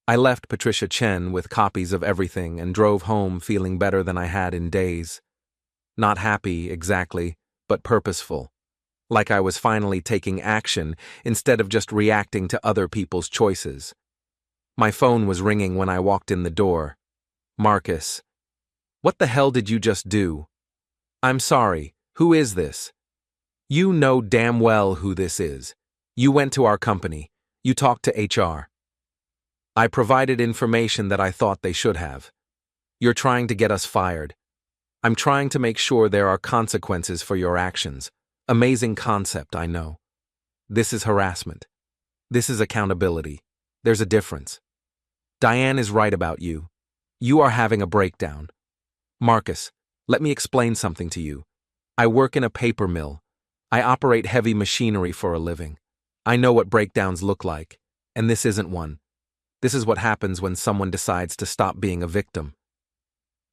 I left Patricia Chen with copies of everything and drove home feeling better than I had in days. Not happy, exactly, but purposeful. Like I was finally taking action instead of just reacting to other people's choices. My phone was ringing when I walked in the door. Marcus. What the hell did you just do? I'm sorry, who is this? You know damn well who this is. You went to our company. You talked to HR. I provided information that I thought they should have. You're trying to get us fired. I'm trying to make sure there are consequences for your actions. Amazing concept, I know. This is harassment. This is accountability. There's a difference. Diane is right about you. You are having a breakdown. Marcus, let me explain something to you. I work in a paper mill. I operate heavy machinery for a living. I know what breakdowns look like, and this isn't one. This is what happens when someone decides to stop being a victim.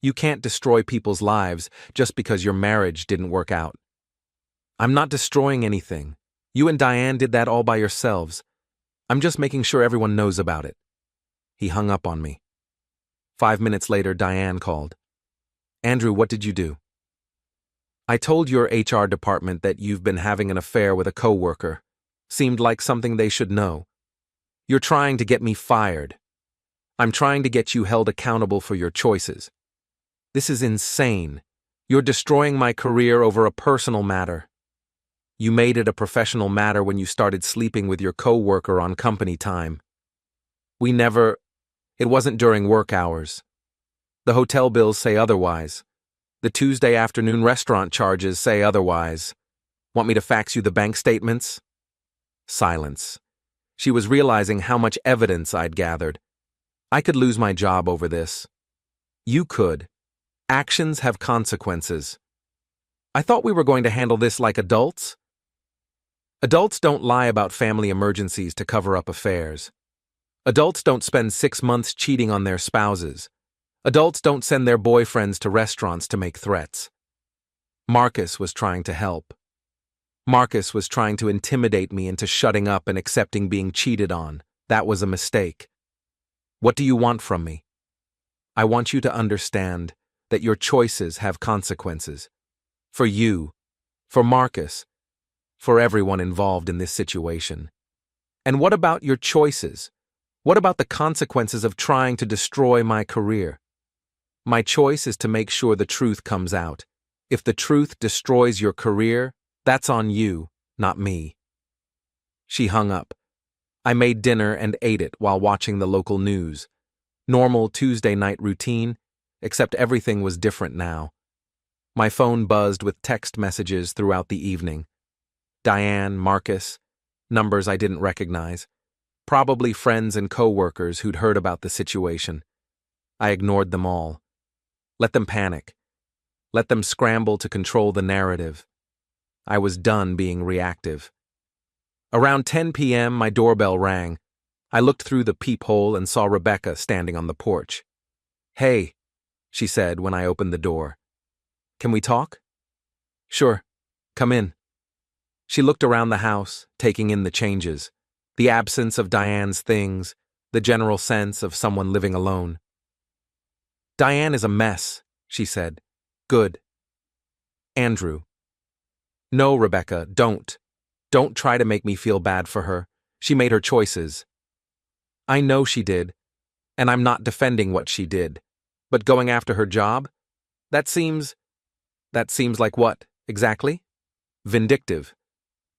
You can't destroy people's lives just because your marriage didn't work out. I'm not destroying anything. You and Diane did that all by yourselves. I'm just making sure everyone knows about it. He hung up on me. 5 minutes later, Diane called. Andrew, what did you do? I told your HR department that you've been having an affair with a coworker. Seemed like something they should know. You're trying to get me fired. I'm trying to get you held accountable for your choices. This is insane. You're destroying my career over a personal matter. You made it a professional matter when you started sleeping with your coworker on company time. It wasn't during work hours. The hotel bills say otherwise. The Tuesday afternoon restaurant charges say otherwise. Want me to fax you the bank statements? Silence. She was realizing how much evidence I'd gathered. I could lose my job over this. You could. Actions have consequences. I thought we were going to handle this like adults. Adults don't lie about family emergencies to cover up affairs. Adults don't spend 6 months cheating on their spouses. Adults don't send their boyfriends to restaurants to make threats. Marcus was trying to help. Marcus was trying to intimidate me into shutting up and accepting being cheated on. That was a mistake. What do you want from me? I want you to understand that your choices have consequences. For you, for Marcus, for everyone involved in this situation. And what about your choices? What about the consequences of trying to destroy my career? My choice is to make sure the truth comes out. If the truth destroys your career, that's on you, not me. She hung up. I made dinner and ate it while watching the local news. Normal Tuesday night routine, except everything was different now. My phone buzzed with text messages throughout the evening. Diane, Marcus, numbers I didn't recognize. Probably friends and coworkers who'd heard about the situation. I ignored them all. Let them panic. Let them scramble to control the narrative. I was done being reactive. Around 10 p.m., my doorbell rang. I looked through the peephole and saw Rebecca standing on the porch. Hey, she said when I opened the door. Can we talk? Sure. Come in. She looked around the house, taking in the changes, the absence of Diane's things, the general sense of someone living alone. Diane is a mess, she said. Good. Andrew. No, Rebecca, don't. Don't try to make me feel bad for her. She made her choices. I know she did, and I'm not defending what she did. But going after her job? That seems like what, exactly? Vindictive.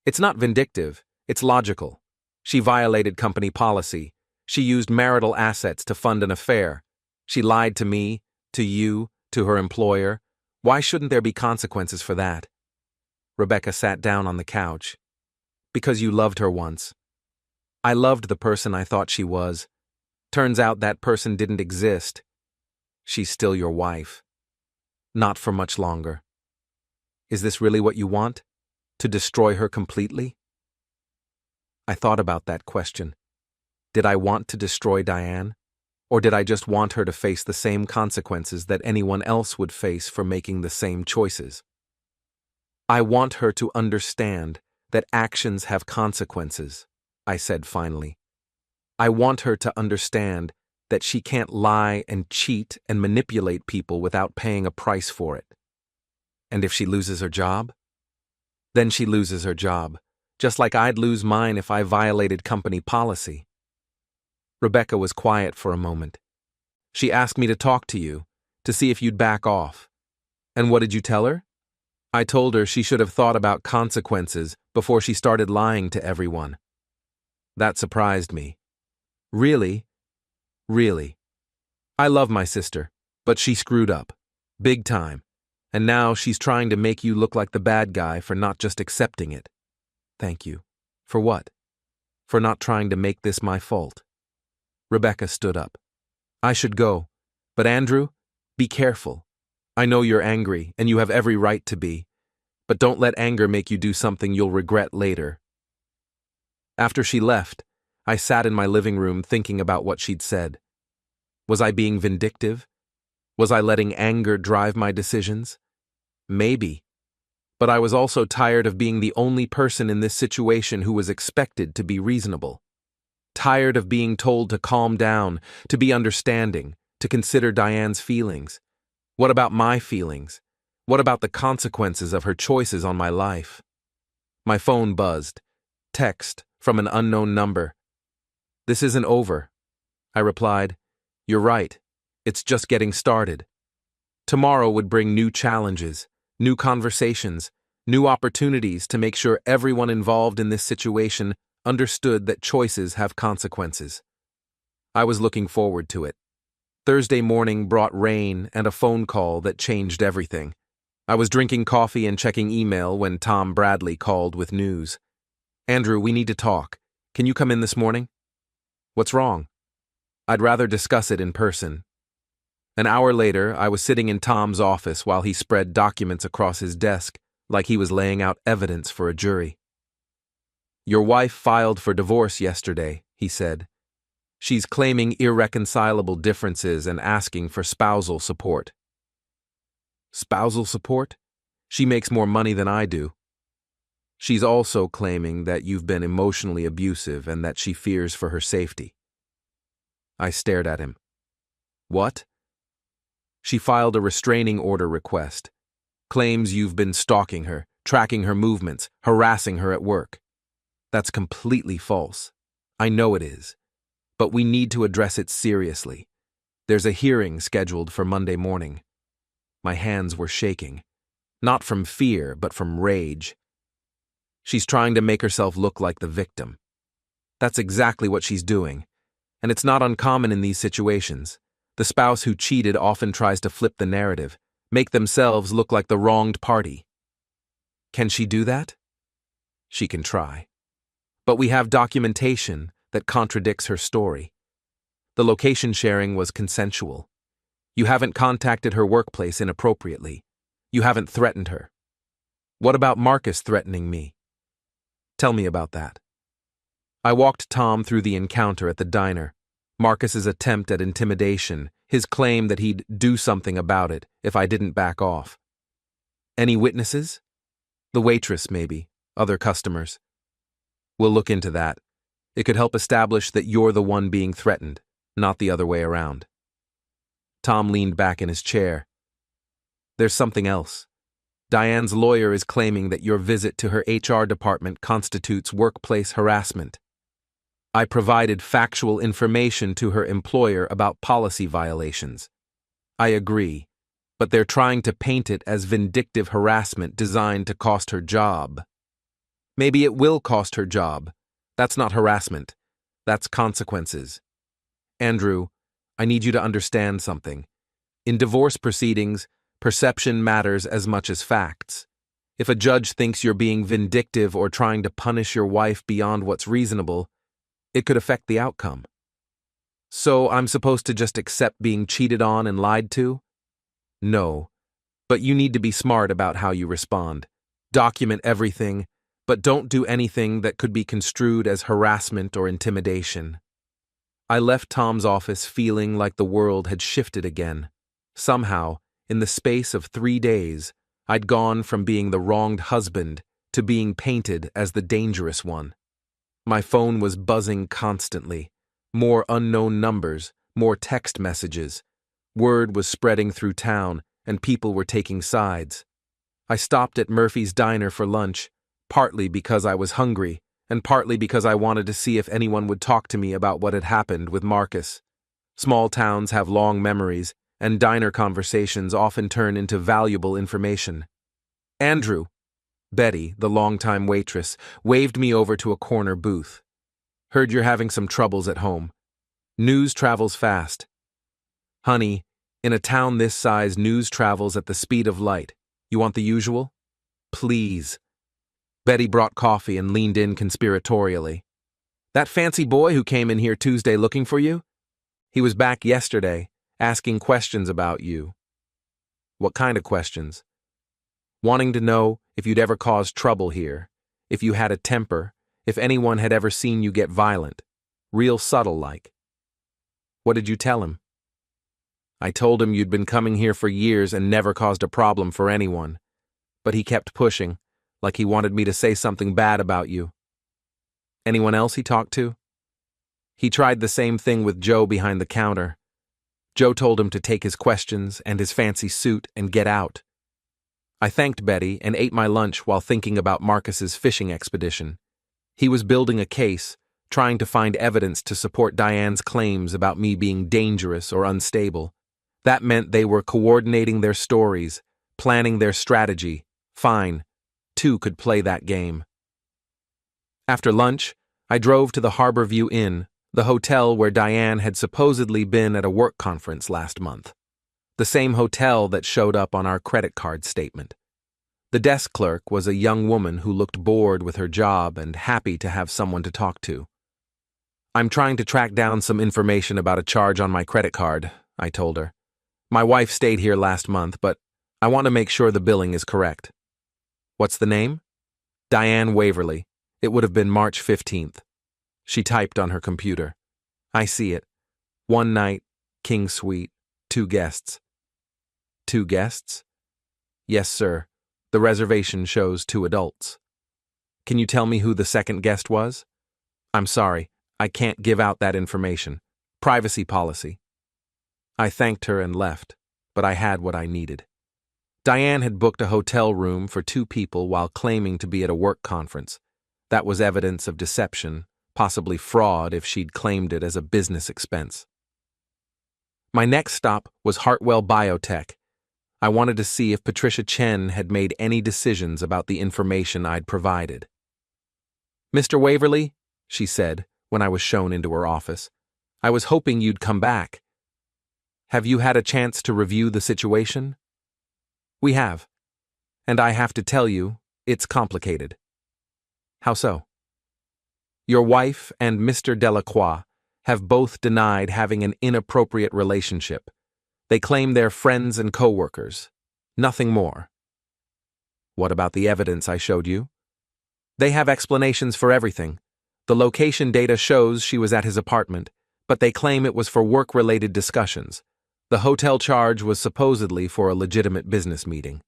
It's not vindictive, it's logical. She violated company policy. She used marital assets to fund an affair. She lied to me, to you, to her employer. Why shouldn't there be consequences for that? Rebecca sat down on the couch. Because you loved her once. I loved the person I thought she was. Turns out that person didn't exist. She's still your wife. Not for much longer. Is this really what you want? To destroy her completely? I thought about that question. Did I want to destroy Diane? Or did I just want her to face the same consequences that anyone else would face for making the same choices? I want her to understand that actions have consequences, I said finally. I want her to understand that she can't lie and cheat and manipulate people without paying a price for it. And if she loses her job? Then she loses her job, just like I'd lose mine if I violated company policy. Rebecca was quiet for a moment. She asked me to talk to you, to see if you'd back off. And what did you tell her? I told her she should have thought about consequences before she started lying to everyone. That surprised me. Really? Really. I love my sister, but she screwed up. Big time. And now she's trying to make you look like the bad guy for not just accepting it. Thank you. For what? For not trying to make this my fault. Rebecca stood up. I should go. But Andrew, be careful. I know you're angry, and you have every right to be. But don't let anger make you do something you'll regret later. After she left, I sat in my living room thinking about what she'd said. Was I being vindictive? Was I letting anger drive my decisions? Maybe. But I was also tired of being the only person in this situation who was expected to be reasonable. Tired of being told to calm down, to be understanding, to consider Diane's feelings. What about my feelings? What about the consequences of her choices on my life? My phone buzzed. Text from an unknown number. "This isn't over," I replied. "You're right. It's just getting started." Tomorrow would bring new challenges, new conversations, new opportunities to make sure everyone involved in this situation understood that choices have consequences. I was looking forward to it. Thursday morning brought rain and a phone call that changed everything. I was drinking coffee and checking email when Tom Bradley called with news. "Andrew, we need to talk. Can you come in this morning?" "What's wrong?" "I'd rather discuss it in person." An hour later, I was sitting in Tom's office while he spread documents across his desk like he was laying out evidence for a jury. "Your wife filed for divorce yesterday," he said. "She's claiming irreconcilable differences and asking for spousal support." "Spousal support? She makes more money than I do." "She's also claiming that you've been emotionally abusive and that she fears for her safety." I stared at him. "What?" "She filed a restraining order request. Claims you've been stalking her, tracking her movements, harassing her at work." "That's completely false. I know it is. But we need to address it seriously. There's a hearing scheduled for Monday morning." My hands were shaking. Not from fear, but from rage. "She's trying to make herself look like the victim." "That's exactly what she's doing. And it's not uncommon in these situations. The spouse who cheated often tries to flip the narrative, make themselves look like the wronged party." "Can she do that?" "She can try. But we have documentation that contradicts her story. The location sharing was consensual. You haven't contacted her workplace inappropriately. You haven't threatened her." "What about Marcus threatening me?" "Tell me about that." I walked Tom through the encounter at the diner. Marcus's attempt at intimidation, his claim that he'd do something about it if I didn't back off. "Any witnesses?" "The waitress, maybe. Other customers." "We'll look into that. It could help establish that you're the one being threatened, not the other way around." Tom leaned back in his chair. "There's something else. Diane's lawyer is claiming that your visit to her HR department constitutes workplace harassment. I provided factual information to her employer about policy violations. I agree, but they're trying to paint it as vindictive harassment designed to cost her job. Maybe it will cost her job. That's not harassment. That's consequences. Andrew, I need you to understand something. In divorce proceedings, perception matters as much as facts. If a judge thinks you're being vindictive or trying to punish your wife beyond what's reasonable, it could affect the outcome. So I'm supposed to just accept being cheated on and lied to? No, but you need to be smart about how you respond. Document everything, but don't do anything that could be construed as harassment or intimidation. I left Tom's office feeling like the world had shifted again. Somehow, in the space of 3 days, I'd gone from being the wronged husband to being painted as the dangerous one. My phone was buzzing constantly. More unknown numbers, more text messages. Word was spreading through town, and people were taking sides. I stopped at Murphy's Diner for lunch, partly because I was hungry, and partly because I wanted to see if anyone would talk to me about what had happened with Marcus. Small towns have long memories, and diner conversations often turn into valuable information. Andrew, Betty, the longtime waitress, waved me over to a corner booth. Heard you're having some troubles at home. News travels fast. Honey, in a town this size, news travels at the speed of light. You want the usual? Please. Betty brought coffee and leaned in conspiratorially. That fancy boy who came in here Tuesday looking for you? He was back yesterday, asking questions about you. What kind of questions? Wanting to know if you'd ever caused trouble here, if you had a temper, if anyone had ever seen you get violent. Real subtle like. What did you tell him? I told him you'd been coming here for years and never caused a problem for anyone. But he kept pushing, like he wanted me to say something bad about you. Anyone else he talked to? He tried the same thing with Joe behind the counter. Joe told him to take his questions and his fancy suit and get out. I thanked Betty and ate my lunch while thinking about Marcus's fishing expedition. He was building a case, trying to find evidence to support Diane's claims about me being dangerous or unstable. That meant they were coordinating their stories, planning their strategy. Fine, two could play that game. After lunch, I drove to the Harborview Inn, the hotel where Diane had supposedly been at a work conference last month. The same hotel that showed up on our credit card statement. The desk clerk was a young woman who looked bored with her job and happy to have someone to talk to. I'm trying to track down some information about a charge on my credit card, I told her. My wife stayed here last month, but I want to make sure the billing is correct. What's the name? Diane Waverly. It would have been March 15th. She typed on her computer. I see it. 1 night, King Suite, 2 guests. 2 guests? Yes, sir. The reservation shows 2 adults. Can you tell me who the second guest was? I'm sorry, I can't give out that information. Privacy policy. I thanked her and left, but I had what I needed. Diane had booked a hotel room for 2 people while claiming to be at a work conference. That was evidence of deception, possibly fraud if she'd claimed it as a business expense. My next stop was Hartwell Biotech. I wanted to see if Patricia Chen had made any decisions about the information I'd provided. Mr. Waverly, she said when I was shown into her office, I was hoping you'd come back. Have you had a chance to review the situation? We have. And I have to tell you, it's complicated. How so? Your wife and Mr. Delacroix have both denied having an inappropriate relationship. They claim they're friends and co-workers. Nothing more. What about the evidence I showed you? They have explanations for everything. The location data shows she was at his apartment, but they claim it was for work-related discussions. The hotel charge was supposedly for a legitimate business meeting.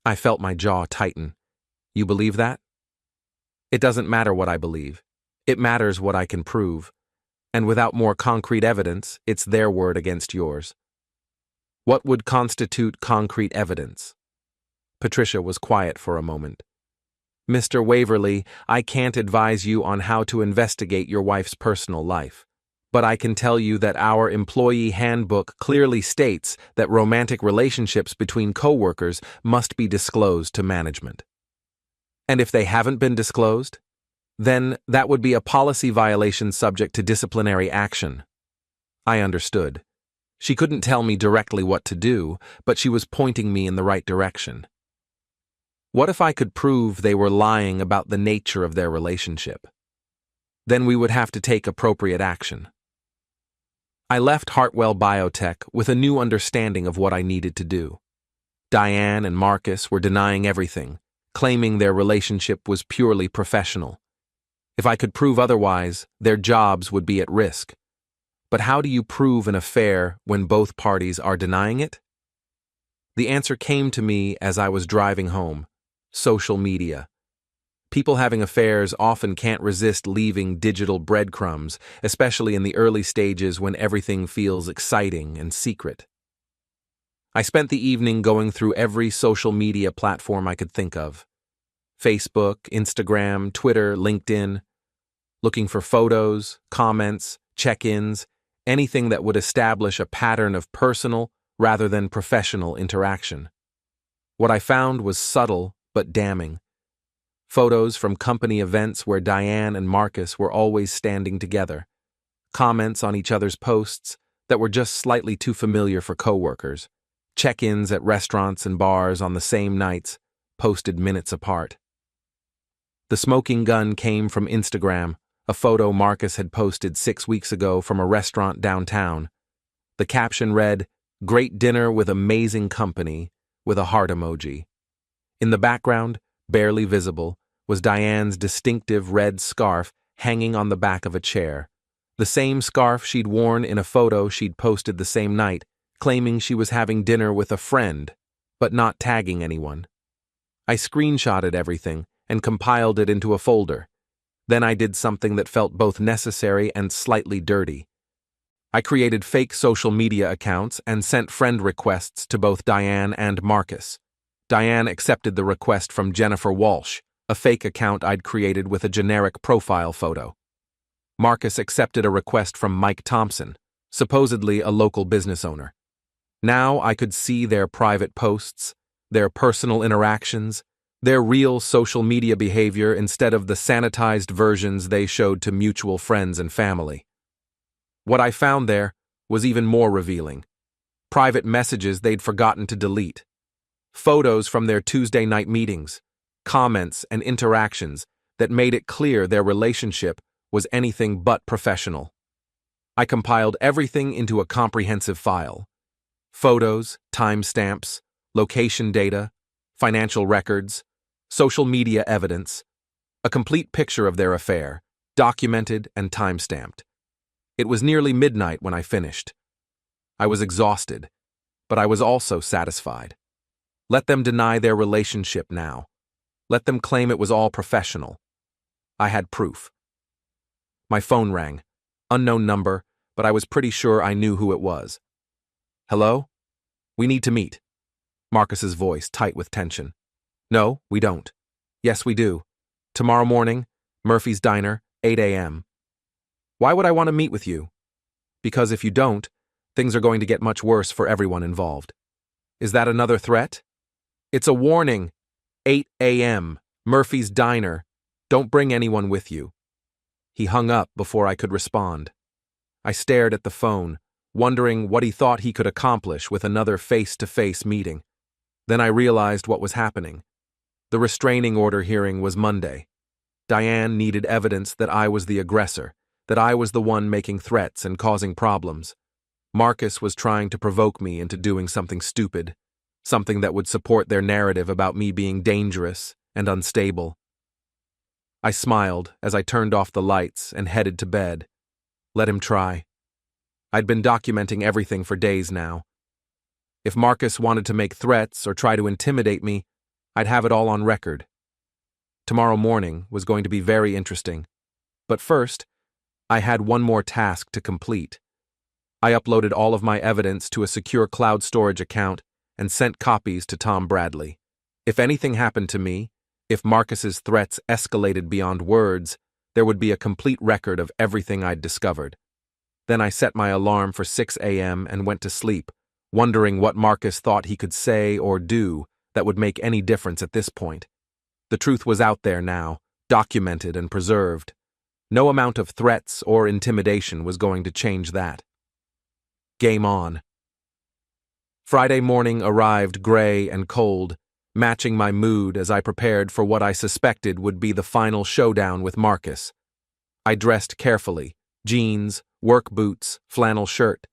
I felt my jaw tighten. You believe that? It doesn't matter what I believe. It matters what I can prove. And without more concrete evidence, it's their word against yours. What would constitute concrete evidence? Patricia was quiet for a moment. Mr. Waverly, I can't advise you on how to investigate your wife's personal life. But I can tell you that our employee handbook clearly states that romantic relationships between coworkers must be disclosed to management. And if they haven't been disclosed, then that would be a policy violation subject to disciplinary action. I understood. She couldn't tell me directly what to do, but she was pointing me in the right direction. What if I could prove they were lying about the nature of their relationship? Then we would have to take appropriate action. I left Hartwell Biotech with a new understanding of what I needed to do. Diane and Marcus were denying everything, claiming their relationship was purely professional. If I could prove otherwise, their jobs would be at risk. But how do you prove an affair when both parties are denying it? The answer came to me as I was driving home. Social media. People having affairs often can't resist leaving digital breadcrumbs, especially in the early stages when everything feels exciting and secret. I spent the evening going through every social media platform I could think of. Facebook, Instagram, Twitter, LinkedIn. Looking for photos, comments, check-ins, anything that would establish a pattern of personal rather than professional interaction. What I found was subtle but damning. Photos from company events where Diane and Marcus were always standing together. Comments on each other's posts that were just slightly too familiar for coworkers. Check-ins at restaurants and bars on the same nights, posted minutes apart. The smoking gun came from Instagram, a photo Marcus had posted 6 weeks ago from a restaurant downtown. The caption read, "Great dinner with amazing company," with a heart emoji. In the background, barely visible, was Diane's distinctive red scarf hanging on the back of a chair. The same scarf she'd worn in a photo she'd posted the same night, claiming she was having dinner with a friend, but not tagging anyone. I screenshotted everything and compiled it into a folder. Then I did something that felt both necessary and slightly dirty. I created fake social media accounts and sent friend requests to both Diane and Marcus. Diane accepted the request from Jennifer Walsh, a fake account I'd created with a generic profile photo. Marcus accepted a request from Mike Thompson, supposedly a local business owner. Now I could see their private posts, their personal interactions, their real social media behavior instead of the sanitized versions they showed to mutual friends and family. What I found there was even more revealing. Private messages they'd forgotten to delete. Photos from their Tuesday night meetings, comments and interactions that made it clear their relationship was anything but professional. I compiled everything into a comprehensive file. Photos, timestamps, location data, financial records, social media evidence, a complete picture of their affair, documented and timestamped. It was nearly midnight when I finished. I was exhausted, but I was also satisfied. Let them deny their relationship now. Let them claim it was all professional. I had proof. My phone rang. Unknown number, but I was pretty sure I knew who it was. Hello? We need to meet. Marcus's voice tight with tension. No, we don't. Yes, we do. Tomorrow morning, Murphy's Diner, 8 a.m. Why would I want to meet with you? Because if you don't, things are going to get much worse for everyone involved. Is that another threat? It's a warning. 8 a.m., Murphy's Diner. Don't bring anyone with you. He hung up before I could respond. I stared at the phone, wondering what he thought he could accomplish with another face-to-face meeting. Then I realized what was happening. The restraining order hearing was Monday. Diane needed evidence that I was the aggressor, that I was the one making threats and causing problems. Marcus was trying to provoke me into doing something stupid, something that would support their narrative about me being dangerous and unstable. I smiled as I turned off the lights and headed to bed. Let him try. I'd been documenting everything for days now. If Marcus wanted to make threats or try to intimidate me, I'd have it all on record. Tomorrow morning was going to be very interesting. But first, I had one more task to complete. I uploaded all of my evidence to a secure cloud storage account and sent copies to Tom Bradley. If anything happened to me, if Marcus's threats escalated beyond words, there would be a complete record of everything I'd discovered. Then I set my alarm for 6 a.m. and went to sleep, wondering what Marcus thought he could say or do that would make any difference at this point. The truth was out there now, documented and preserved. No amount of threats or intimidation was going to change that. Game on. Friday morning arrived gray and cold, matching my mood as I prepared for what I suspected would be the final showdown with Marcus. I dressed carefully, jeans, work boots, flannel shirt,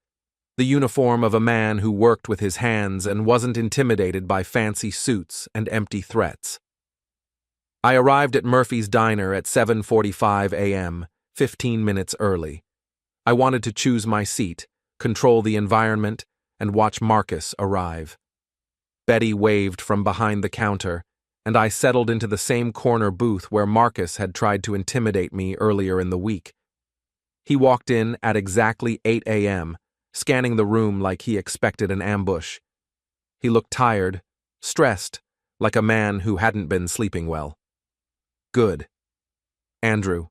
the uniform of a man who worked with his hands and wasn't intimidated by fancy suits and empty threats. I arrived at Murphy's Diner at 7:45 a.m., 15 minutes early. I wanted to choose my seat, control the environment, and watch Marcus arrive. Betty waved from behind the counter, and I settled into the same corner booth where Marcus had tried to intimidate me earlier in the week. He walked in at exactly 8 a.m., scanning the room like he expected an ambush. He looked tired, stressed, like a man who hadn't been sleeping well. Good. Andrew.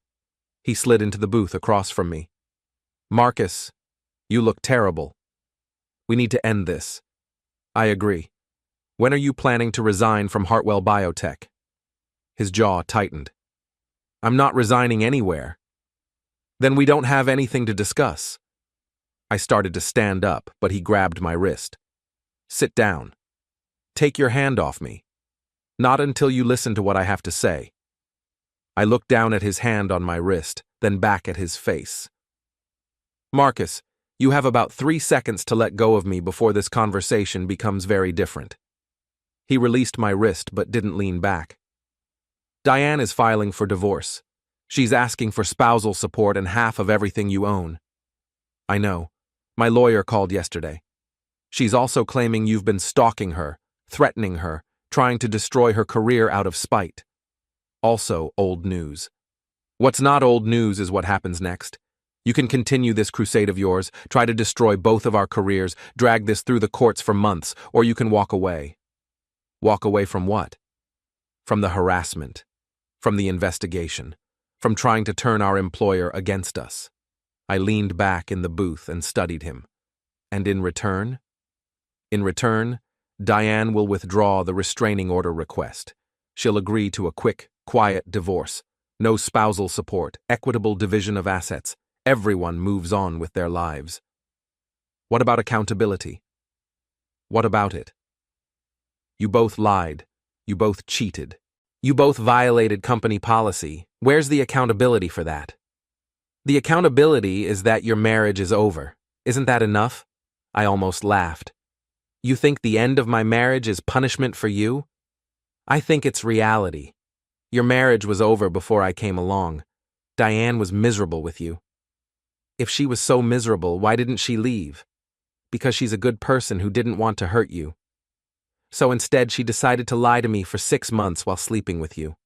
He slid into the booth across from me. Marcus, you look terrible. We need to end this. I agree. When are you planning to resign from Hartwell Biotech? His jaw tightened. I'm not resigning anywhere. Then we don't have anything to discuss. I started to stand up, but he grabbed my wrist. Sit down. Take your hand off me. Not until you listen to what I have to say. I looked down at his hand on my wrist, then back at his face. Marcus, you have about 3 seconds to let go of me before this conversation becomes very different. He released my wrist but didn't lean back. Diane is filing for divorce. She's asking for spousal support and half of everything you own. I know. My lawyer called yesterday. She's also claiming you've been stalking her, threatening her, trying to destroy her career out of spite. Also old news. What's not old news is what happens next. You can continue this crusade of yours, try to destroy both of our careers, drag this through the courts for months, or you can walk away. Walk away from what? From the harassment, from the investigation, from trying to turn our employer against us. I leaned back in the booth and studied him. And in return? In return, Diane will withdraw the restraining order request. She'll agree to a quick, quiet divorce. No spousal support, equitable division of assets. Everyone moves on with their lives. What about accountability? What about it? You both lied. You both cheated. You both violated company policy. Where's the accountability for that? The accountability is that your marriage is over. Isn't that enough? I almost laughed. You think the end of my marriage is punishment for you? I think it's reality. Your marriage was over before I came along. Diane was miserable with you. If she was so miserable, why didn't she leave? Because she's a good person who didn't want to hurt you. So instead, she decided to lie to me for 6 months while sleeping with you.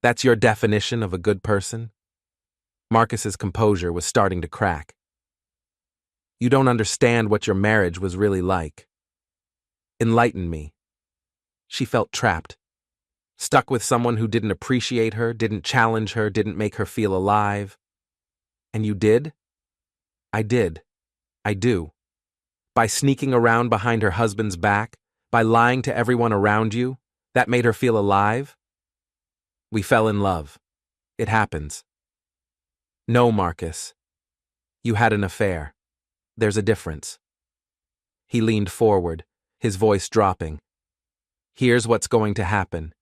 That's your definition of a good person? Marcus's composure was starting to crack. You don't understand what your marriage was really like. Enlighten me. She felt trapped. Stuck with someone who didn't appreciate her, didn't challenge her, didn't make her feel alive. And you did? I did. I do. By sneaking around behind her husband's back, by lying to everyone around you, that made her feel alive? We fell in love. It happens. No, Marcus. You had an affair. There's a difference. He leaned forward, his voice dropping. Here's what's going to happen.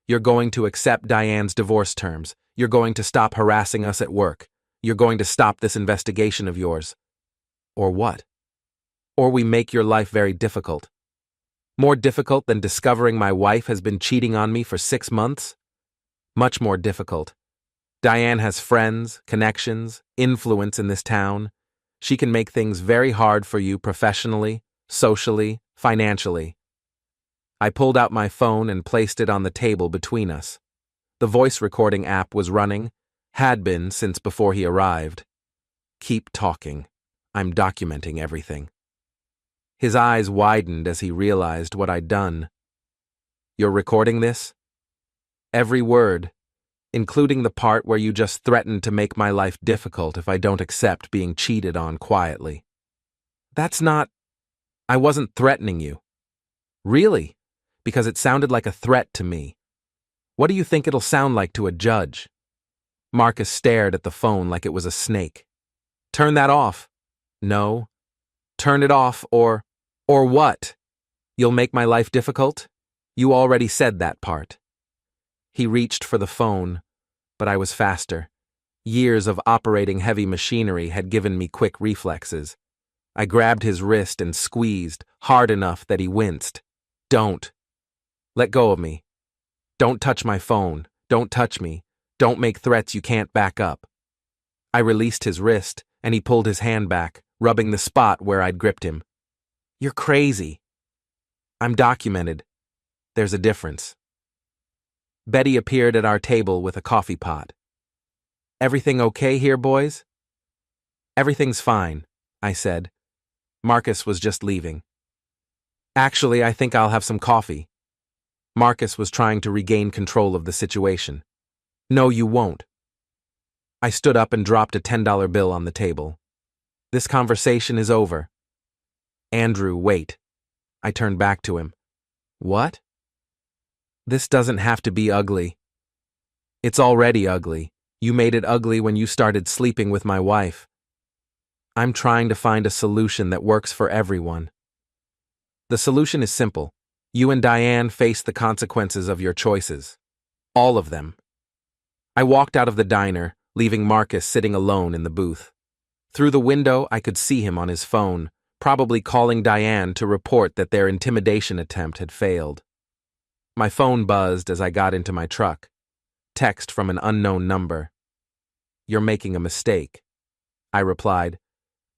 You're going to accept Diane's divorce terms. You're going to stop harassing us at work. You're going to stop this investigation of yours. Or what? Or we make your life very difficult. More difficult than discovering my wife has been cheating on me for 6 months? Much more difficult. Diane has friends, connections, influence in this town. She can make things very hard for you professionally, socially, financially. I pulled out my phone and placed it on the table between us. The voice recording app was running, had been since before he arrived. Keep talking. I'm documenting everything. His eyes widened as he realized what I'd done. You're recording this? Every word, including the part where you just threatened to make my life difficult if I don't accept being cheated on quietly. That's not... I wasn't threatening you. Really? Because it sounded like a threat to me. What do you think it'll sound like to a judge? Marcus stared at the phone like it was a snake. Turn that off. No. Turn it off or what? You'll make my life difficult? You already said that part. He reached for the phone, but I was faster. Years of operating heavy machinery had given me quick reflexes. I grabbed his wrist and squeezed, hard enough that he winced. Don't. Let go of me. Don't touch my phone. Don't touch me. Don't make threats you can't back up. I released his wrist, and he pulled his hand back, rubbing the spot where I'd gripped him. You're crazy. I'm documented. There's a difference. Betty appeared at our table with a coffee pot. Everything okay here, boys? Everything's fine, I said. Marcus was just leaving. Actually, I think I'll have some coffee. Marcus was trying to regain control of the situation. No, you won't. I stood up and dropped a $10 bill on the table. This conversation is over. Andrew, wait. I turned back to him. What? This doesn't have to be ugly. It's already ugly. You made it ugly when you started sleeping with my wife. I'm trying to find a solution that works for everyone. The solution is simple. You and Diane face the consequences of your choices. All of them. I walked out of the diner, leaving Marcus sitting alone in the booth. Through the window, I could see him on his phone, probably calling Diane to report that their intimidation attempt had failed. My phone buzzed as I got into my truck. Text from an unknown number. You're making a mistake. I replied.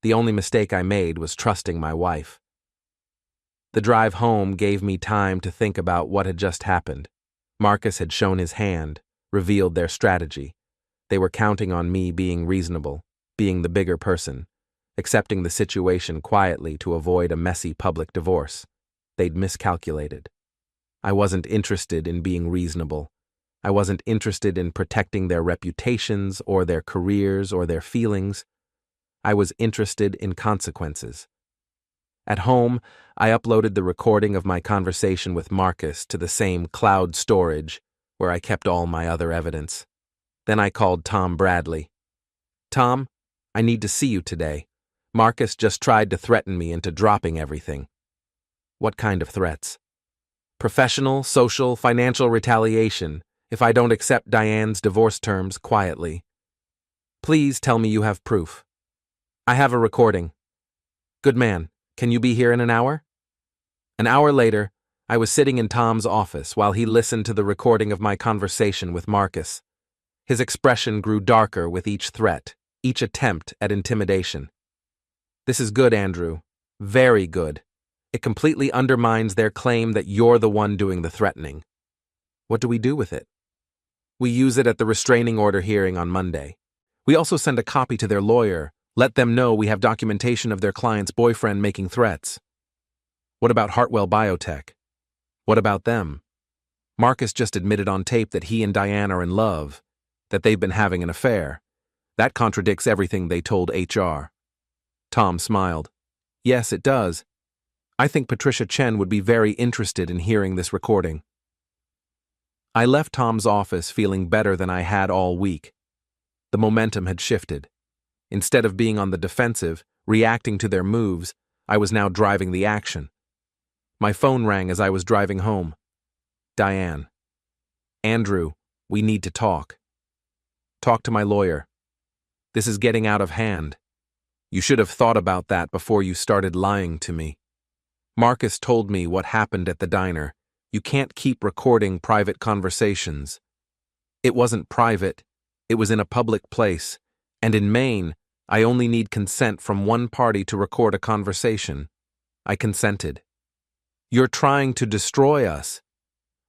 The only mistake I made was trusting my wife. The drive home gave me time to think about what had just happened. Marcus had shown his hand, revealed their strategy. They were counting on me being reasonable, being the bigger person, accepting the situation quietly to avoid a messy public divorce. They'd miscalculated. I wasn't interested in being reasonable. I wasn't interested in protecting their reputations or their careers or their feelings. I was interested in consequences. At home, I uploaded the recording of my conversation with Marcus to the same cloud storage where I kept all my other evidence. Then I called Tom Bradley. "Tom, I need to see you today. Marcus just tried to threaten me into dropping everything." "What kind of threats?" "Professional, social, financial retaliation if I don't accept Diane's divorce terms quietly. Please tell me you have proof." "I have a recording." "Good man. Can you be here in an hour?" An hour later, I was sitting in Tom's office while he listened to the recording of my conversation with Marcus. His expression grew darker with each threat, each attempt at intimidation. "This is good, Andrew. Very good. It completely undermines their claim that you're the one doing the threatening." "What do we do with it?" "We use it at the restraining order hearing on Monday. We also send a copy to their lawyer, let them know we have documentation of their client's boyfriend making threats." "What about Hartwell Biotech?" "What about them?" "Marcus just admitted on tape that he and Diane are in love, that they've been having an affair. That contradicts everything they told HR." Tom smiled. "Yes, it does. I think Patricia Chen would be very interested in hearing this recording." I left Tom's office feeling better than I had all week. The momentum had shifted. Instead of being on the defensive, reacting to their moves, I was now driving the action. My phone rang as I was driving home. "Diane." "Andrew, we need to talk." "Talk to my lawyer." "This is getting out of hand. You should have thought about that before you started lying to me. Marcus told me what happened at the diner. You can't keep recording private conversations." "It wasn't private. It was in a public place. And in Maine, I only need consent from one party to record a conversation. I consented." "You're trying to destroy us."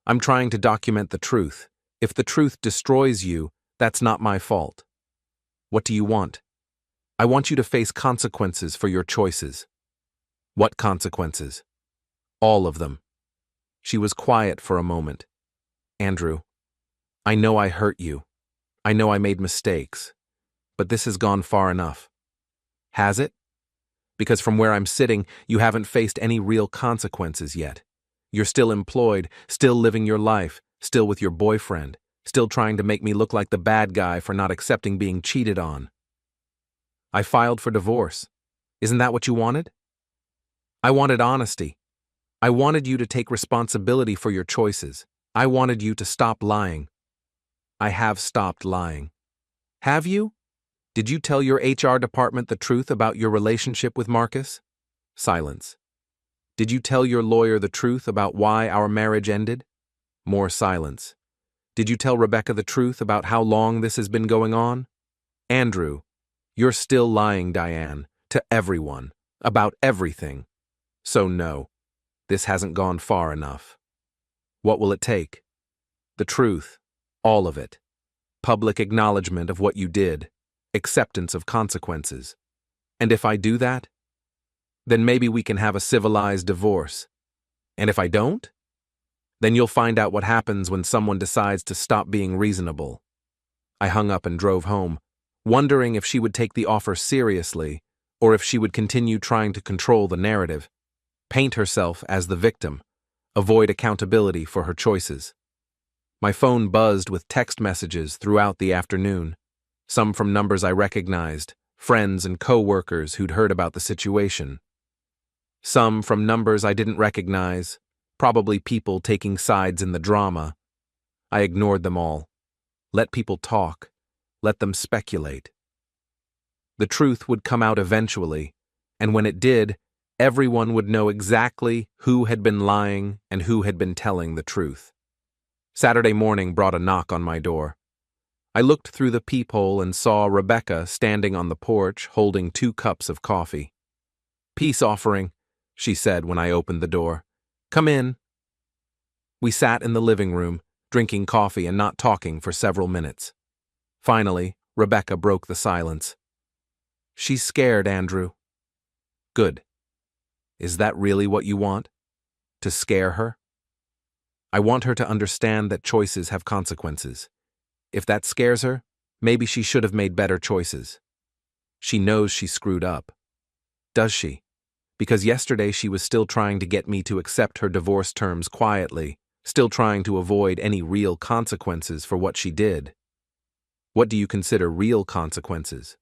"I'm trying to document the truth. If the truth destroys you, that's not my fault." "What do you want?" "I want you to face consequences for your choices." "What consequences?" "All of them." She was quiet for a moment. "Andrew, I know I hurt you. I know I made mistakes. But this has gone far enough." "Has it?" "Because from where I'm sitting, you haven't faced any real consequences yet. You're still employed, still living your life, still with your boyfriend, still trying to make me look like the bad guy for not accepting being cheated on." "I filed for divorce. Isn't that what you wanted?" "I wanted honesty. I wanted you to take responsibility for your choices. I wanted you to stop lying." "I have stopped lying." "Have you? Did you tell your HR department the truth about your relationship with Marcus?" Silence. "Did you tell your lawyer the truth about why our marriage ended?" More silence. "Did you tell Rebecca the truth about how long this has been going on?" "Andrew, you're still lying, Diane, to everyone, about everything. So no, this hasn't gone far enough." "What will it take?" "The truth. All of it. Public acknowledgement of what you did. Acceptance of consequences. And if I do that, then maybe we can have a civilized divorce. And if I don't, then you'll find out what happens when someone decides to stop being reasonable." I hung up and drove home, wondering if she would take the offer seriously or if she would continue trying to control the narrative, paint herself as the victim, avoid accountability for her choices. My phone buzzed with text messages throughout the afternoon, some from numbers I recognized, friends and co-workers who'd heard about the situation. Some from numbers I didn't recognize, probably people taking sides in the drama. I ignored them all. Let people talk. Let them speculate. The truth would come out eventually, and when it did, everyone would know exactly who had been lying and who had been telling the truth. Saturday morning brought a knock on my door. I looked through the peephole and saw Rebecca standing on the porch holding 2 cups of coffee. "Peace offering," she said when I opened the door. "Come in." We sat in the living room, drinking coffee and not talking for several minutes. Finally, Rebecca broke the silence. "She's scared, Andrew." "Good. Is that really what you want? To scare her?" "I want her to understand that choices have consequences. If that scares her, maybe she should have made better choices. She knows she screwed up." "Does she?" "Because yesterday she was still trying to get me to accept her divorce terms quietly, still trying to avoid any real consequences for what she did." "What do you consider real consequences?"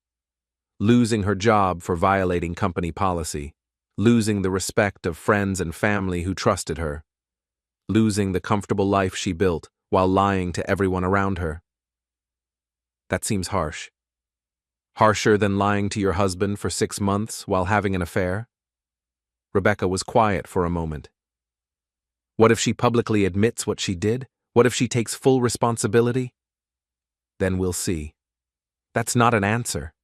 "Losing her job for violating company policy, losing the respect of friends and family who trusted her, losing the comfortable life she built while lying to everyone around her." "That seems harsh." "Harsher than lying to your husband for 6 months while having an affair?" Rebecca was quiet for a moment. "What if she publicly admits what she did? What if she takes full responsibility?" "Then we'll see." "That's not an answer."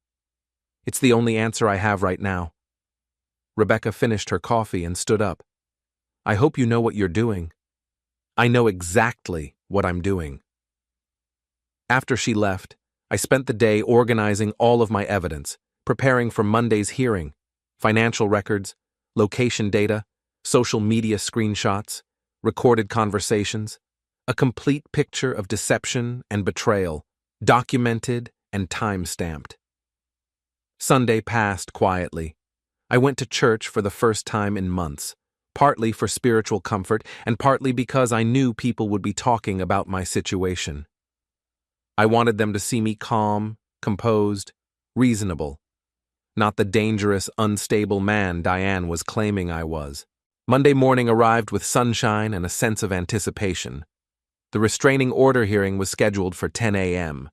"It's the only answer I have right now." Rebecca finished her coffee and stood up. "I hope you know what you're doing." "I know exactly what I'm doing." After she left, I spent the day organizing all of my evidence, preparing for Monday's hearing: financial records, location data, social media screenshots, recorded conversations, a complete picture of deception and betrayal, documented and time-stamped. Sunday passed quietly. I went to church for the first time in months, partly for spiritual comfort and partly because I knew people would be talking about my situation. I wanted them to see me calm, composed, reasonable, not the dangerous, unstable man Diane was claiming I was. Monday morning arrived with sunshine and a sense of anticipation. The restraining order hearing was scheduled for 10 a.m.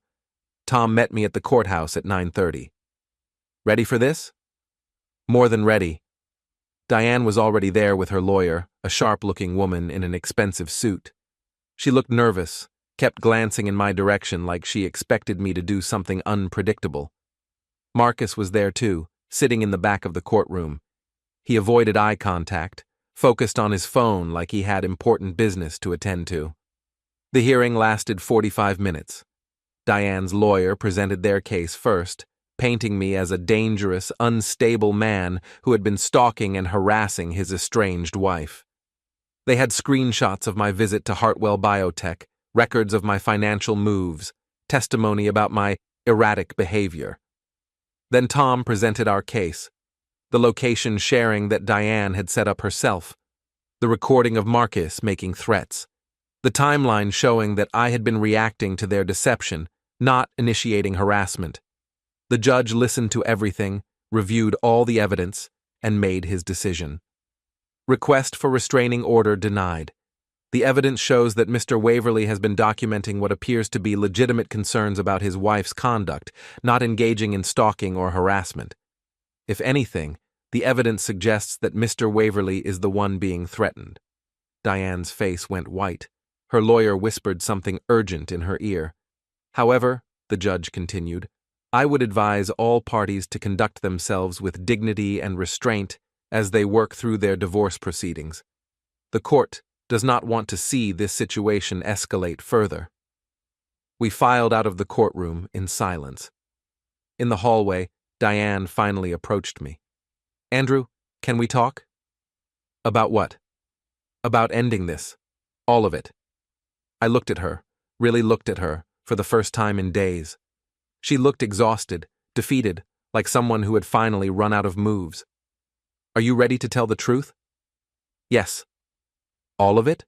Tom met me at the courthouse at 9:30. "Ready for this?" "More than ready." Diane was already there with her lawyer, a sharp-looking woman in an expensive suit. She looked nervous, kept glancing in my direction like she expected me to do something unpredictable. Marcus was there too, sitting in the back of the courtroom. He avoided eye contact, focused on his phone like he had important business to attend to. The hearing lasted 45 minutes. Diane's lawyer presented their case first, painting me as a dangerous, unstable man who had been stalking and harassing his estranged wife. They had screenshots of my visit to Hartwell Biotech, records of my financial moves, testimony about my erratic behavior. Then Tom presented our case, the location sharing that Diane had set up herself, the recording of Marcus making threats, the timeline showing that I had been reacting to their deception, not initiating harassment. The judge listened to everything, reviewed all the evidence, and made his decision. Request for restraining order denied. The evidence shows that Mr. Waverly has been documenting what appears to be legitimate concerns about his wife's conduct, not engaging in stalking or harassment. If anything, the evidence suggests that Mr. Waverly is the one being threatened. Diane's face went white. Her lawyer whispered something urgent in her ear. "However," the judge continued, "I would advise all parties to conduct themselves with dignity and restraint as they work through their divorce proceedings. The court does not want to see this situation escalate further." We filed out of the courtroom in silence. In the hallway, Diane finally approached me. "Andrew, can we talk?" "About what?" "About ending this. All of it." I looked at her, really looked at her, for the first time in days. She looked exhausted, defeated, like someone who had finally run out of moves. "Are you ready to tell the truth?" "Yes." "All of it?"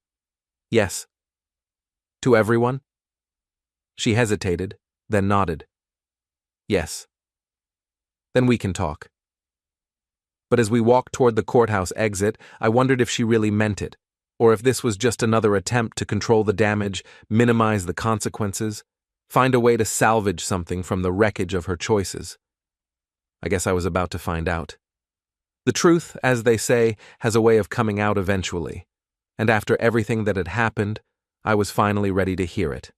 "Yes." "To everyone?" She hesitated, then nodded. "Yes." "Then we can talk." But as we walked toward the courthouse exit, I wondered if she really meant it, or if this was just another attempt to control the damage, minimize the consequences, find a way to salvage something from the wreckage of her choices. I guess I was about to find out. The truth, as they say, has a way of coming out eventually, and after everything that had happened, I was finally ready to hear it.